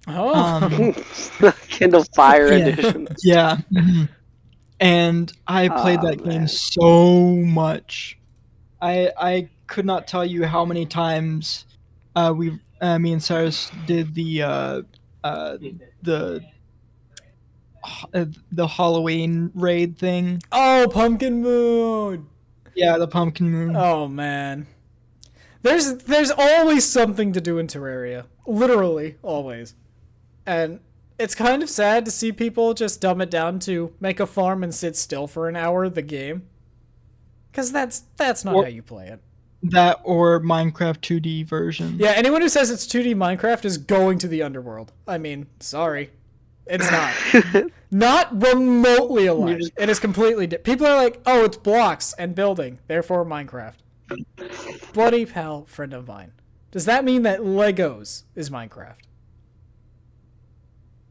Oh, Kindle Fire Edition. Yeah, and I played that game so much. I could not tell you how many times me and Cyrus did the Halloween raid thing. Oh, Pumpkin Moon. Yeah, the Pumpkin Moon. Oh man, there's always something to do in Terraria. Literally always, and it's kind of sad to see people just dumb it down to make a farm and sit still for an hour. The game, because that's not how you play it. That or Minecraft 2D version. Yeah, anyone who says it's 2D Minecraft is going to the underworld. I mean, sorry. It's not. Not remotely alike. It is completely different. People are like, oh, it's blocks and building, therefore Minecraft. Bloody hell, friend of mine. Does that mean that Legos is Minecraft?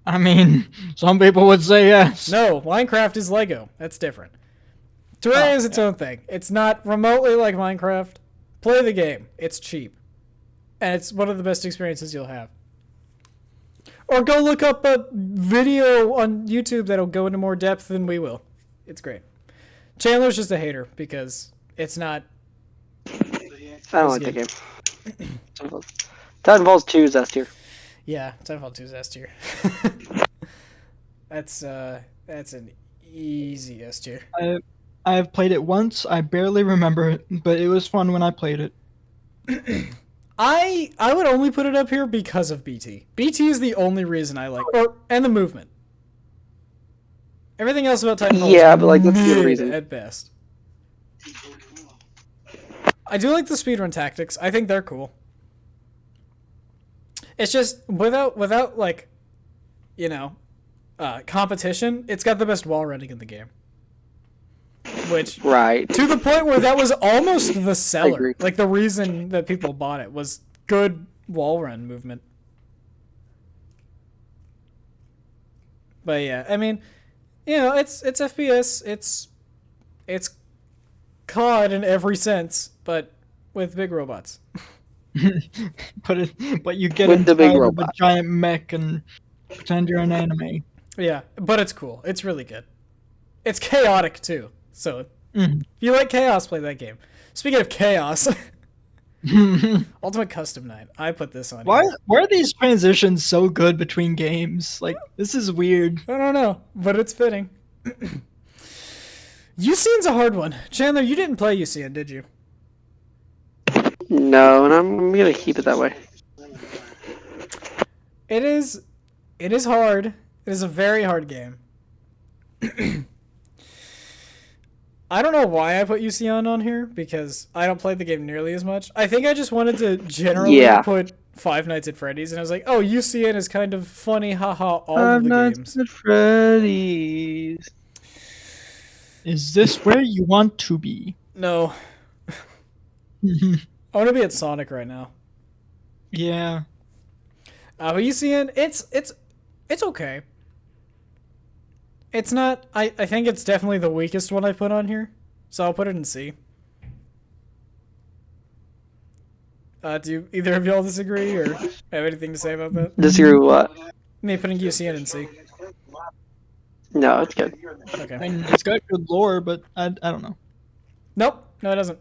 I mean, some people would say yes. No, Minecraft is Lego. That's different. Terraria is its own thing. It's not remotely like Minecraft. Play the game. It's cheap. And it's one of the best experiences you'll have. Or go look up a video on YouTube that'll go into more depth than we will. It's great. Chandler's just a hater because it's not. I don't like the game. Titanfall 2 is S tier. Yeah, Titanfall 2 is S tier. That's an easy S tier. I have played it once. I barely remember it, but it was fun when I played it. I would only put it up here because of BT. BT is the only reason I like, and the movement. Everything else about Titanfall is but like that's the reason at best. I do like the speedrun tactics. I think they're cool. It's just without like, competition. It's got the best wall running in the game. Which to the point where that was almost the seller. Like the reason that people bought it was good wall run movement. But yeah, I mean, it's FPS. It's COD in every sense, but with big robots. but you get into a giant mech and pretend you're an enemy. Yeah, but it's cool. It's really good. It's chaotic too. So, if you like chaos, play that game. Speaking of chaos, Ultimate Custom Night. I put this on. Why are these transitions so good between games? Like, this is weird. I don't know, but it's fitting. UCN's a hard one. Chandler, you didn't play UCN, did you? No, and I'm going to keep it that way. It is hard. It is a very hard game. I don't know why I put UCN on here, because I don't play the game nearly as much. I think I just wanted to generally put Five Nights at Freddy's, and I was like, oh, UCN is kind of funny, haha, all of the games. Five Nights at Freddy's. Is this where you want to be? No. I want to be at Sonic right now. Yeah. But UCN, it's okay. It's not. I think it's definitely the weakest one I put on here, so I'll put it in C. Do either of y'all disagree or have anything to say about that? Disagree with what? Me putting UCN in C. No, it's good. Okay. I mean, it's got good lore, but I don't know. Nope. No, it doesn't.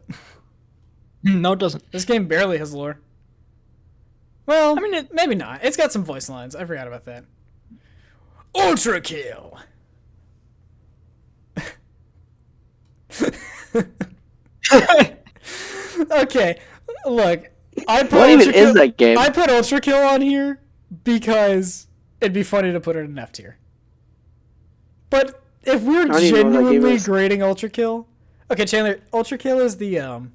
No, it doesn't. This game barely has lore. Well, I mean, maybe not. It's got some voice lines. I forgot about that. Ultra kill. Okay, look. What even is that game? I put Ultra Kill on here because it'd be funny to put it in F tier. But If we're don't even know what that game genuinely is. grading Ultra Kill, okay, Chandler, Ultra Kill is the how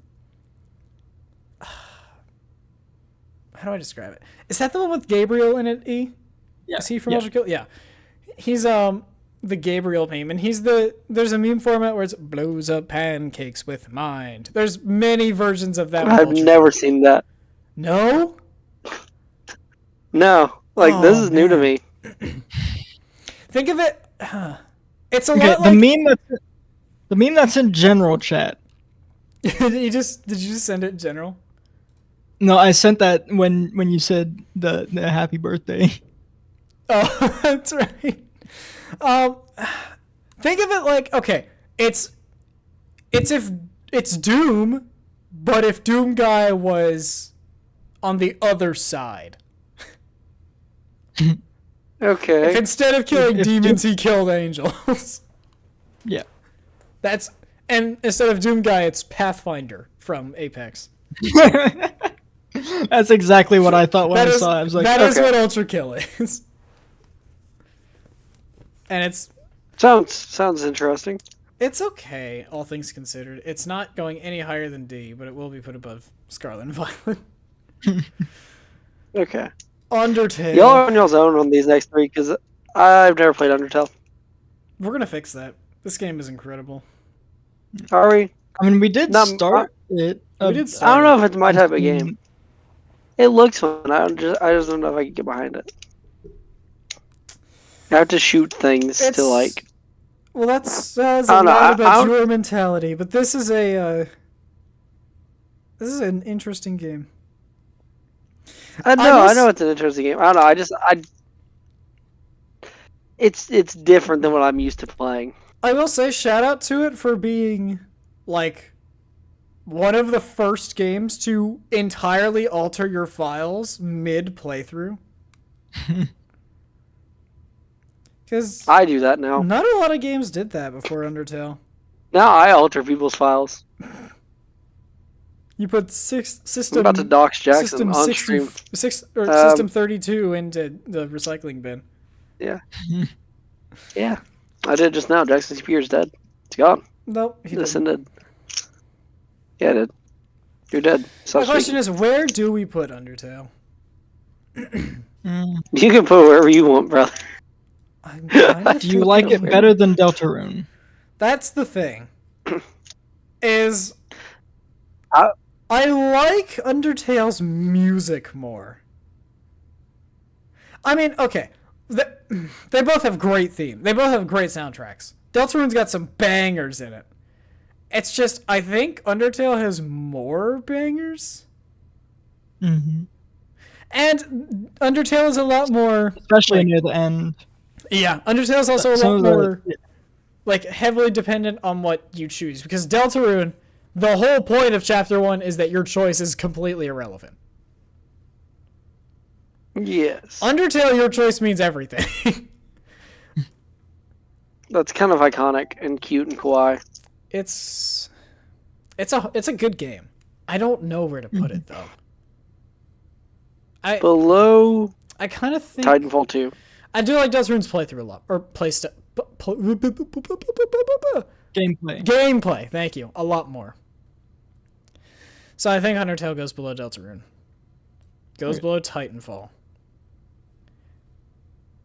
do I describe it? Is that the one with Gabriel in it? Yeah. Is he from Yeah. Ultra Kill? Yeah, he's the Gabriel meme, and there's a meme format where it's blows up pancakes with mind. There's many versions of that. I've never seen that. No. No, like Oh, this is new to man. me. Think of it. It's a Okay, lot like the meme that's in general chat. did you just send it in general? No, I sent that when you said the happy birthday. Oh, that's right. Think of it like, okay, it's if it's Doom, but if Doom guy was on the other side. Okay. If instead of killing If demons, he killed angels. Yeah. And instead of Doom guy, it's Pathfinder from Apex. That's exactly what I thought when I saw it. I was like, that is okay. what Ultra Kill is. And Sounds interesting. it's okay, all things considered. It's not going any higher than D, but it will be put above Scarlet and Violet. Okay. Undertale. Y'all are on y'all's own on these next three because I've never played Undertale. We're gonna fix that. This game is incredible. Are we? I mean, we did No, start it. We did I start don't know if it's my type of Mm. game. It looks fun. I just don't know if I can get behind it. I have to shoot things It's- to like. Well, that says I a don't know, lot about I don't- your mentality, but this is an interesting game. I will know it's an interesting game. I don't know. It's different than what I'm used to playing. I will say shout out to it for being like one of the first games to entirely alter your files mid playthrough. Because I do that now. not a lot of games did that before Undertale. Now I alter people's files. You put I'm system about to dox Jackson system on 60, stream. system 32 into the recycling bin. Yeah. Yeah. I did just now. Jackson's computer's dead. It's gone. Nope, he This didn't. ended. Yeah, it did. You're dead. My Stop question speaking. is, where do we put Undertale? Mm. You can put wherever you want, brother. I'm kinda Do you like it thinking- better than Deltarune? That's the thing. Is I- I like Undertale's music more. I mean, okay, they both have great themes. They both have great soundtracks. Deltarune's got some bangers in it. It's just I think Undertale has more bangers, Mm-hmm. and Undertale is a lot more. Especially near the end. Yeah, Undertale is also a Some lot of the- more like heavily dependent on what you choose, because Deltarune, the whole point of chapter 1 is that your choice is completely irrelevant. Yes. Undertale, your choice means everything. That's kind of iconic and cute and kawaii. it's a good game. I don't know where to put it though. Below I kind of think Titanfall 2. I do like Deltarune's playthrough a lot, or Gameplay. gameplay. Thank you, a lot more. So I think Undertale goes below Deltarune. Goes Okay. below Titanfall.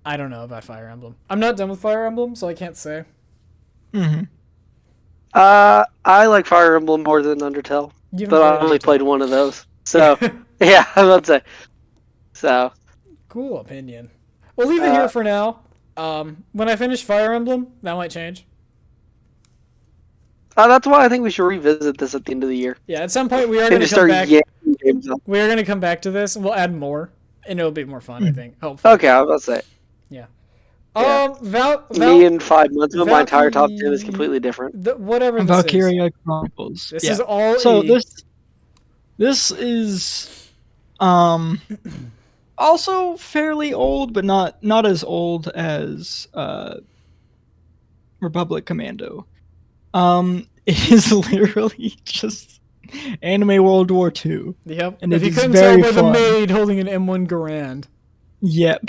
I don't know about Fire Emblem. I'm not done with Fire Emblem, so I can't say. Mm-hmm. I like Fire Emblem more than Undertale, You haven't but I played only Undertale. played one of those. So, yeah, I would say. So, Cool opinion. We'll leave it here for now. When I finish Fire Emblem, that might change. that's why I think we should revisit this at the end of the year. Yeah, at some point we are And going to just come start back. yanking games up. We are going to come back to this, and we'll add more, and it'll be more fun. I think. Hopefully. Okay, I was about to say. Yeah. Yeah. Val, Me in 5 months, but my entire top 10 is Valkyrie- completely different. whatever this Valkyria Chronicles. This Yeah. is all So E. this is also fairly old, but not as old as Republic Commando. It is literally just anime World War II. Yep. And if it you is couldn't tell very by the fun. maid holding an M1 Garand. Yep.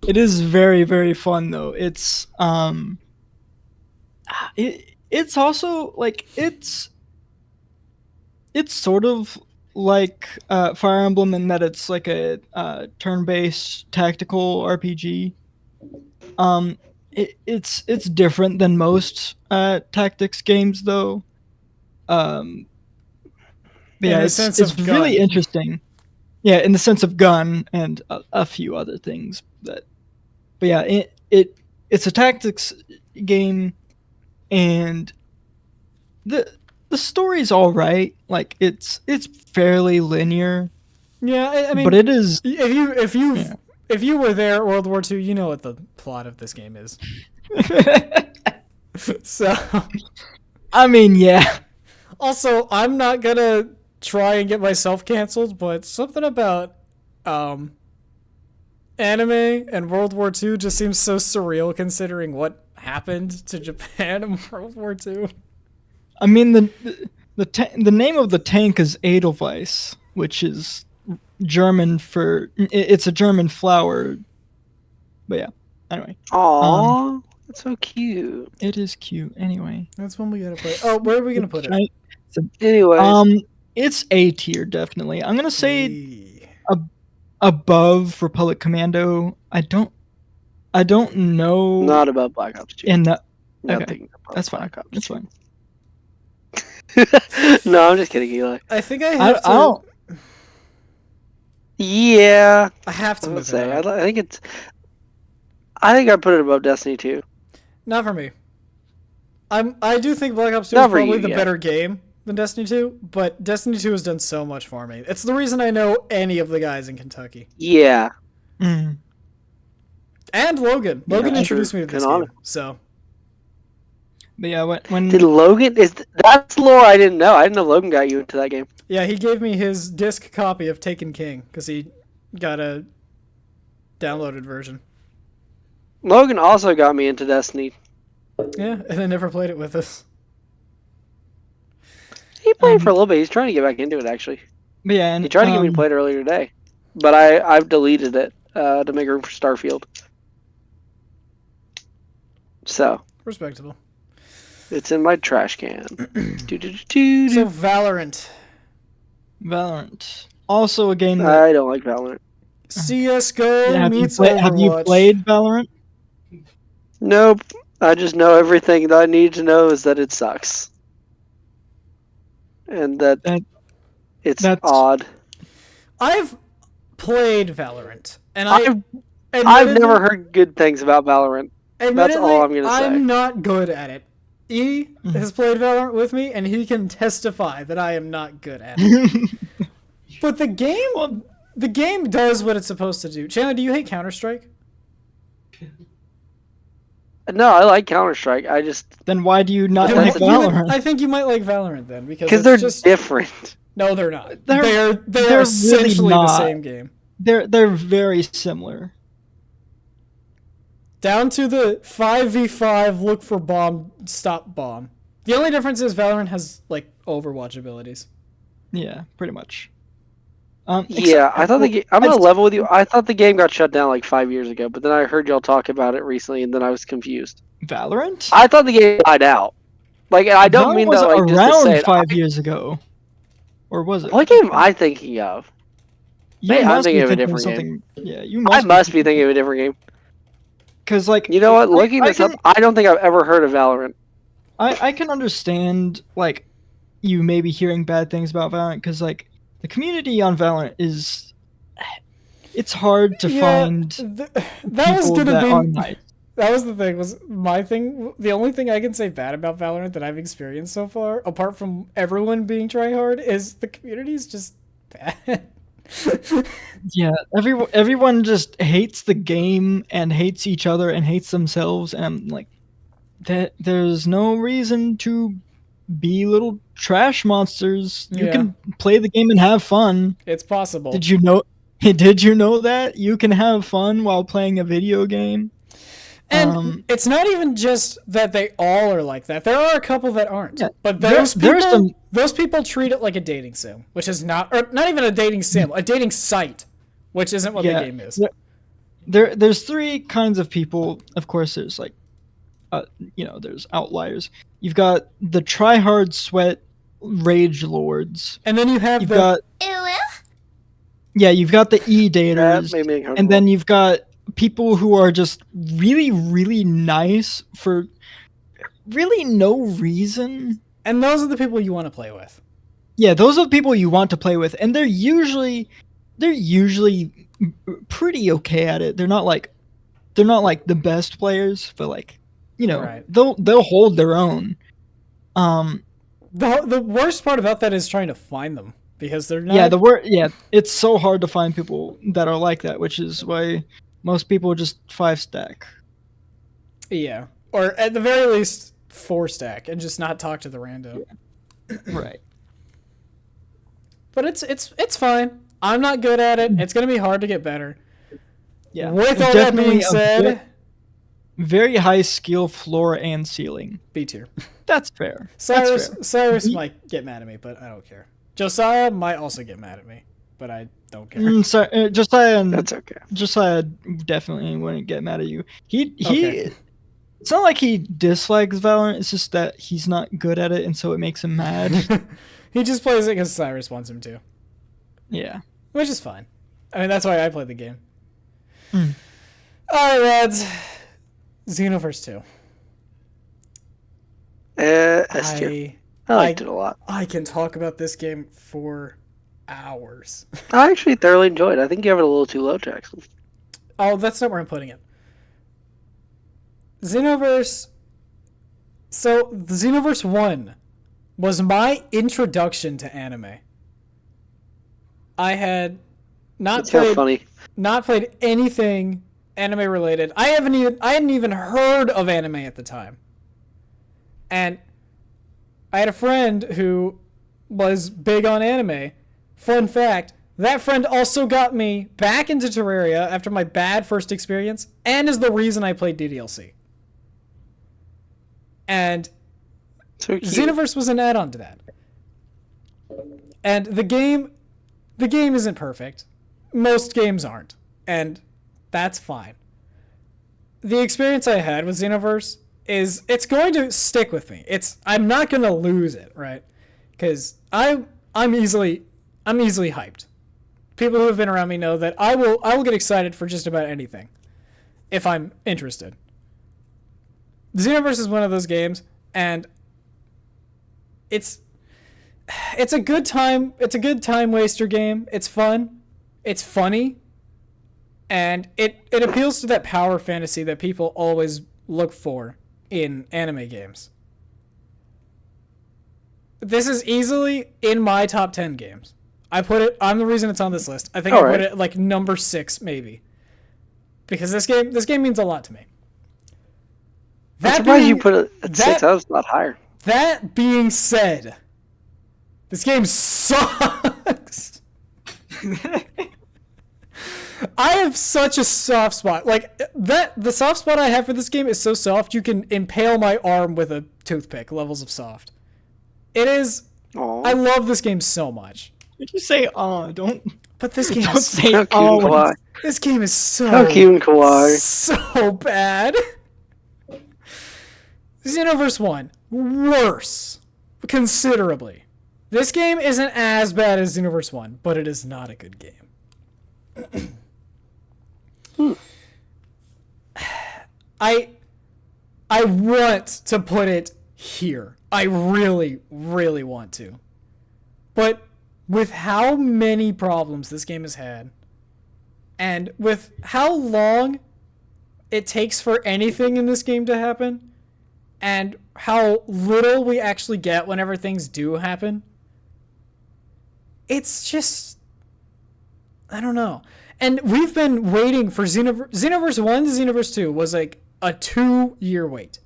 It is very, very fun though. It's also like it's sort of like Fire Emblem in that it's like a turn-based tactical RPG. It's different than most tactics games though. But In yeah, the sense it's of really gun. interesting. Yeah, in the sense of gun and a few other things. But yeah, it's a tactics game, and the story's all right. Like it's fairly linear, Yeah, I mean, but it is. if you were there at World War II, you know what the plot of this game is. So, I mean, yeah. also, I'm not gonna try and get myself canceled, but something about anime and World War II just seems so surreal considering what happened to Japan in World War II. I mean the name of the tank is Edelweiss, which is German for it's a German flower. But yeah, anyway. Aww, that's so cute. It is cute. Anyway, That's when we gotta play. Oh, where are we gonna put it? Anyways, it's A tier definitely. I'm gonna say Hey. above Republic Commando. I don't know. not about Black Ops 2. Okay, Nothing about that's fine. Black Ops That's 2. fine. No, I'm just kidding, Eli. I think I have to. I don't. Yeah, I have to I would move it say. up. I think it's. I think I put it above Destiny 2. Not for me. I do think Black Ops 2 Not is for probably you, the yeah. better game than Destiny 2, but Destiny 2 has done so much for me. It's the reason I know any of the guys in Kentucky. Yeah. Mm. And Logan. Logan Yeah, introduced true. me to this Canonical. game. So, But yeah, when Did Logan that's lore I didn't know. I didn't know Logan got you into that game. yeah, he gave me his disc copy of Taken King because he got a downloaded version. Logan also got me into Destiny. Yeah, and I never played it with us. He played for a little bit. He's trying to get back into it actually. but yeah, and He tried to get me to play it earlier today, but I've deleted it to make room for Starfield. So Respectable. it's in my trash can. So, Valorant. Valorant, also a game that I don't like Valorant. CSGO yeah, meets have you Overwatch. played Valorant? Nope. I just know everything that I need to know is that it sucks. And that it's that's odd. I've played Valorant, and I've never heard good things about Valorant. That's all I'm gonna say. I'm not good at it. E has played Valorant with me, and he can testify that I am not good at it. But the game does what it's supposed to do. Chandler, do you hate Counter-Strike? No, I like Counter-Strike. I just Then why do you not That's like the- Valorant? I think you might like Valorant then because they're just different. no, they're not. They're They're really essentially the not. same game. They're very similar. Down to the 5v5 look for bomb, stop bomb. The only difference is Valorant has like Overwatch abilities. Yeah, pretty much. Yeah, I thought I'm gonna level with you. I thought the game got shut down like 5 years ago, but then I heard y'all talk about it recently, and then I was confused. Valorant. I thought the game died out. Like, I don't Valorant mean was that like just to around say it. 5 years ago, or was it? What game am I thinking of? You Hey, I'm must thinking be of a thinking different something. Yeah, you I must. must be thinking of a different game. Because like You know what? Looking this up, I don't think I've ever heard of Valorant. I can understand like you maybe hearing bad things about Valorant because like the community on Valorant is it's hard to find that was people gonna that be are nice. that was the thing was my thing. The only thing I can say bad about Valorant that I've experienced so far, apart from everyone being tryhard, is the community is just bad. Yeah, everyone just hates the game and hates each other and hates themselves, and I'm like, there's no reason to be little trash monsters. You Yeah. can play the game and have fun. It's possible. Did you know? Did you know that you can have fun while playing a video game? And it's not even just that they all are like that. There are a couple that aren't. Yeah, But there's those people treat it like a dating sim, which is not, or not even a dating sim, a dating site, which isn't what the game is. there's three kinds of people. Of course, there's like, there's outliers. You've got the try-hard sweat rage lords, and then you have you've got the e-daters, and then you've got people who are just really, really nice for really no reason. And those are the people you want to play with. Yeah, those are the people you want to play with, and they're usually pretty okay at it. They're not like the best players, but like, right. they'll hold their own. The worst part about that is trying to find them, because they're not. It's so hard to find people that are like that, which is why most people just 5-stack. Yeah, or at the very least 4-stack and just not talk to the rando. Yeah. Right. But it's fine. I'm not good at it. It's gonna be hard to get better. Yeah. With all that being said, very high skill floor and ceiling. B tier. That's fair. Cyrus might get mad at me, but I don't care. Josiah might also get mad at me, but I don't care. Josiah, that's okay. Josiah definitely wouldn't get mad at you. He. It's not like he dislikes Valorant. It's just that he's not good at it, and so it makes him mad. He just plays it because Cyrus wants him to. Yeah. Which is fine. I mean, that's why I played the game. Mm. Alright, lads. Xenoverse 2. S tier. I liked it a lot. I can talk about this game for hours. I actually thoroughly enjoyed it. I think you have it a little too low, Jackson. Oh, that's not where I'm putting it. Xenoverse... So, the Xenoverse 1 was my introduction to anime. I had not played anything anime related. I hadn't even heard of anime at the time. And I had a friend who was big on anime. Fun fact, that friend also got me back into Terraria after my bad first experience, and is the reason I played DDLC. And so Xenoverse was an add-on to that. And the game isn't perfect. Most games aren't. And that's fine. The experience I had with Xenoverse is it's going to stick with me. I'm not going to lose it, right? Because I'm easily hyped. People who have been around me know that I will get excited for just about anything if I'm interested. Xenoverse is one of those games, and it's a good time waster game. It's fun. It's funny. And it appeals to that power fantasy that people always look for in anime games. This is easily in my top 10 games. I'm the reason it's on this list. I think I put it like number 6 maybe. Because this game means a lot to me. I'm surprised you put it at 6. That was a lot higher. That being said, this game sucks. I have such a soft spot. Like the soft spot I have for this game is so soft you can impale my arm with a toothpick. Levels of soft. It is. Aww. I love this game so much. Did you say don't? But this game don't is say oh. This game is so how cute and kawaii. So bad. Xenoverse 1, worse, considerably. This game isn't as bad as Xenoverse 1, but it is not a good game. I want to put it here. I really, really want to. But with how many problems this game has had, and with how long it takes for anything in this game to happen, and how little we actually get whenever things do happen, it's just... I don't know. And we've been waiting for Xenoverse 1 to Xenoverse 2 was like a 2-year wait.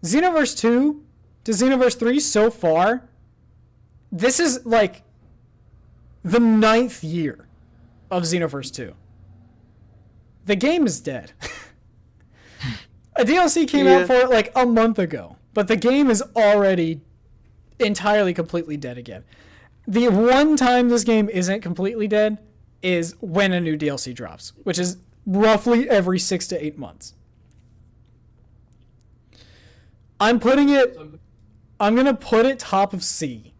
Xenoverse 2 to Xenoverse 3 so far, this is like the 9th year of Xenoverse 2. The game is dead. A DLC came out for it like a month ago, but the game is already entirely completely dead again. The one time this game isn't completely dead is when a new DLC drops, which is roughly every 6 to 8 months. I'm going to put it top of C.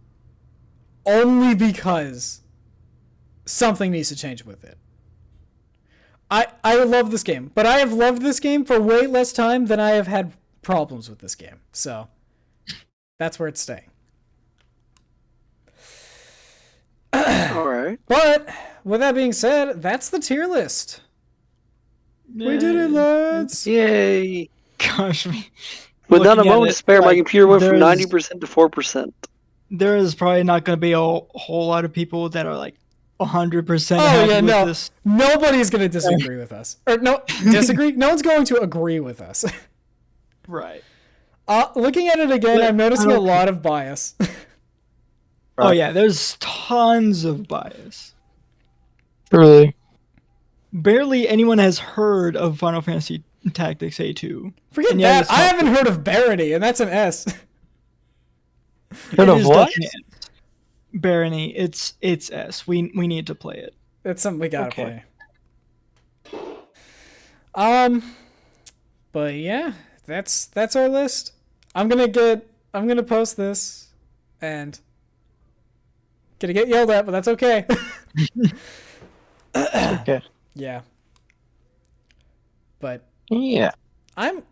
Only because something needs to change with it. I love this game, but I have loved this game for way less time than I have had problems with this game. So, that's where it's staying. Alright. But, with that being said, that's the tier list. We did it, lads! Yay! Gosh, With not a moment to spare, my computer went from there's- 90% to 4%. there is probably not going to be a whole lot of people that are like 100% Oh, happy yeah, with no. this. Nobody's going to disagree with us. Or, no, disagree? No one's going to agree with us. Right. Looking at it again, I'm noticing a lot of bias. Oh yeah, there's tons of bias. Really? Barely anyone has heard of Final Fantasy Tactics A2. Forget And yeah, that. I haven't heard of Barony, and that's an S. Heard It of is what? definitely S. Barony, it's S. We need to play it. That's something we gotta Okay. play. But yeah, that's our list. I'm gonna post this, and gonna get yelled at, but that's okay. Okay. Yeah. But Yeah. I'm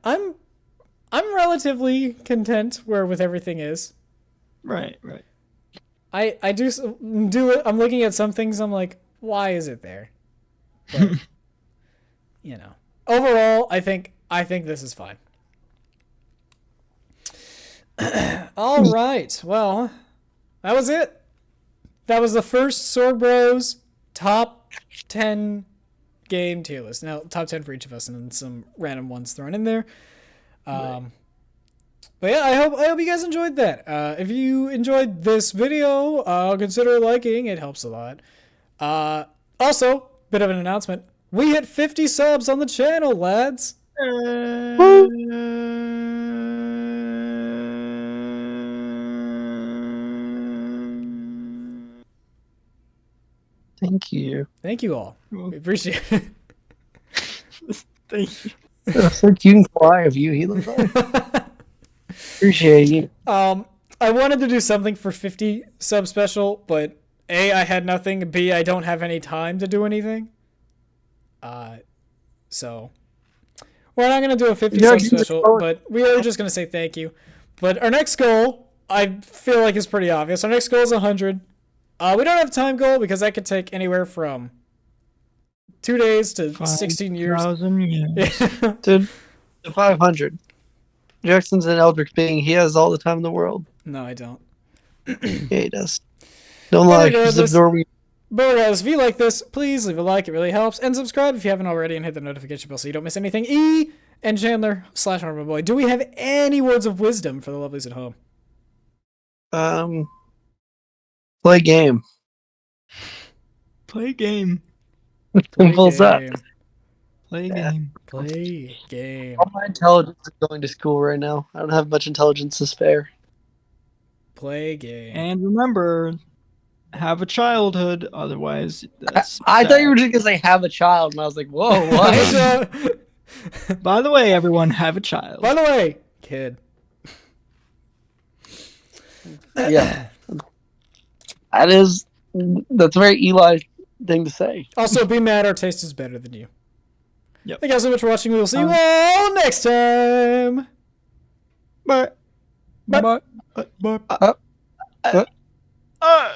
relatively content with everything is. Right. I do it. I'm looking at some things. I'm like, why is it there? But, you know, overall, I think this is fine. All right. Well, that was it. That was the first Sword Bros top 10 game tier list. Now, top 10 for each of us, and then some random ones thrown in there. But yeah, I hope you guys enjoyed that. If you enjoyed this video, consider liking. It helps a lot. Also, bit of an announcement. We hit 50 subs on the channel, lads. Thank you. Thank you all. We appreciate it. Thank you. Thank you. Fly of you. He looks like. Appreciate you. I wanted to do something for 50 sub special, but A, I had nothing. B, I don't have any time to do anything. So we're not gonna do a 50 sub special, but we are just gonna say thank you. But our next goal, I feel like, is pretty obvious. Our next goal is 100. We don't have a time goal because that could take anywhere from 2 days to 16 years. 5,000 years. Dude, the 500. Jackson's an Eldritch being. He has all the time in the world. No, I don't. Yeah, he does. Don't lie. He's absorbing. But guys, if you like this, please leave a like. It really helps. And subscribe if you haven't already, and hit the notification bell so you don't miss anything. E and Chandler / Harmon Boy, do we have any words of wisdom for the lovelies at home? Play game. Play game. Simple as that. Play Yeah. game. Play game. All my intelligence is going to school right now. I don't have much intelligence to spare. Play game. And remember, have a childhood. Otherwise, that's I sad. thought you were just going to say have a child, and I was like, whoa, what? By the way, everyone, have a child. By the way, kid. Yeah. That's a very Eli thing to say. Also, be mad our taste is better than you. Yep. Thank you guys so much for watching. We will see you all next time. Bye. Bye. Bye.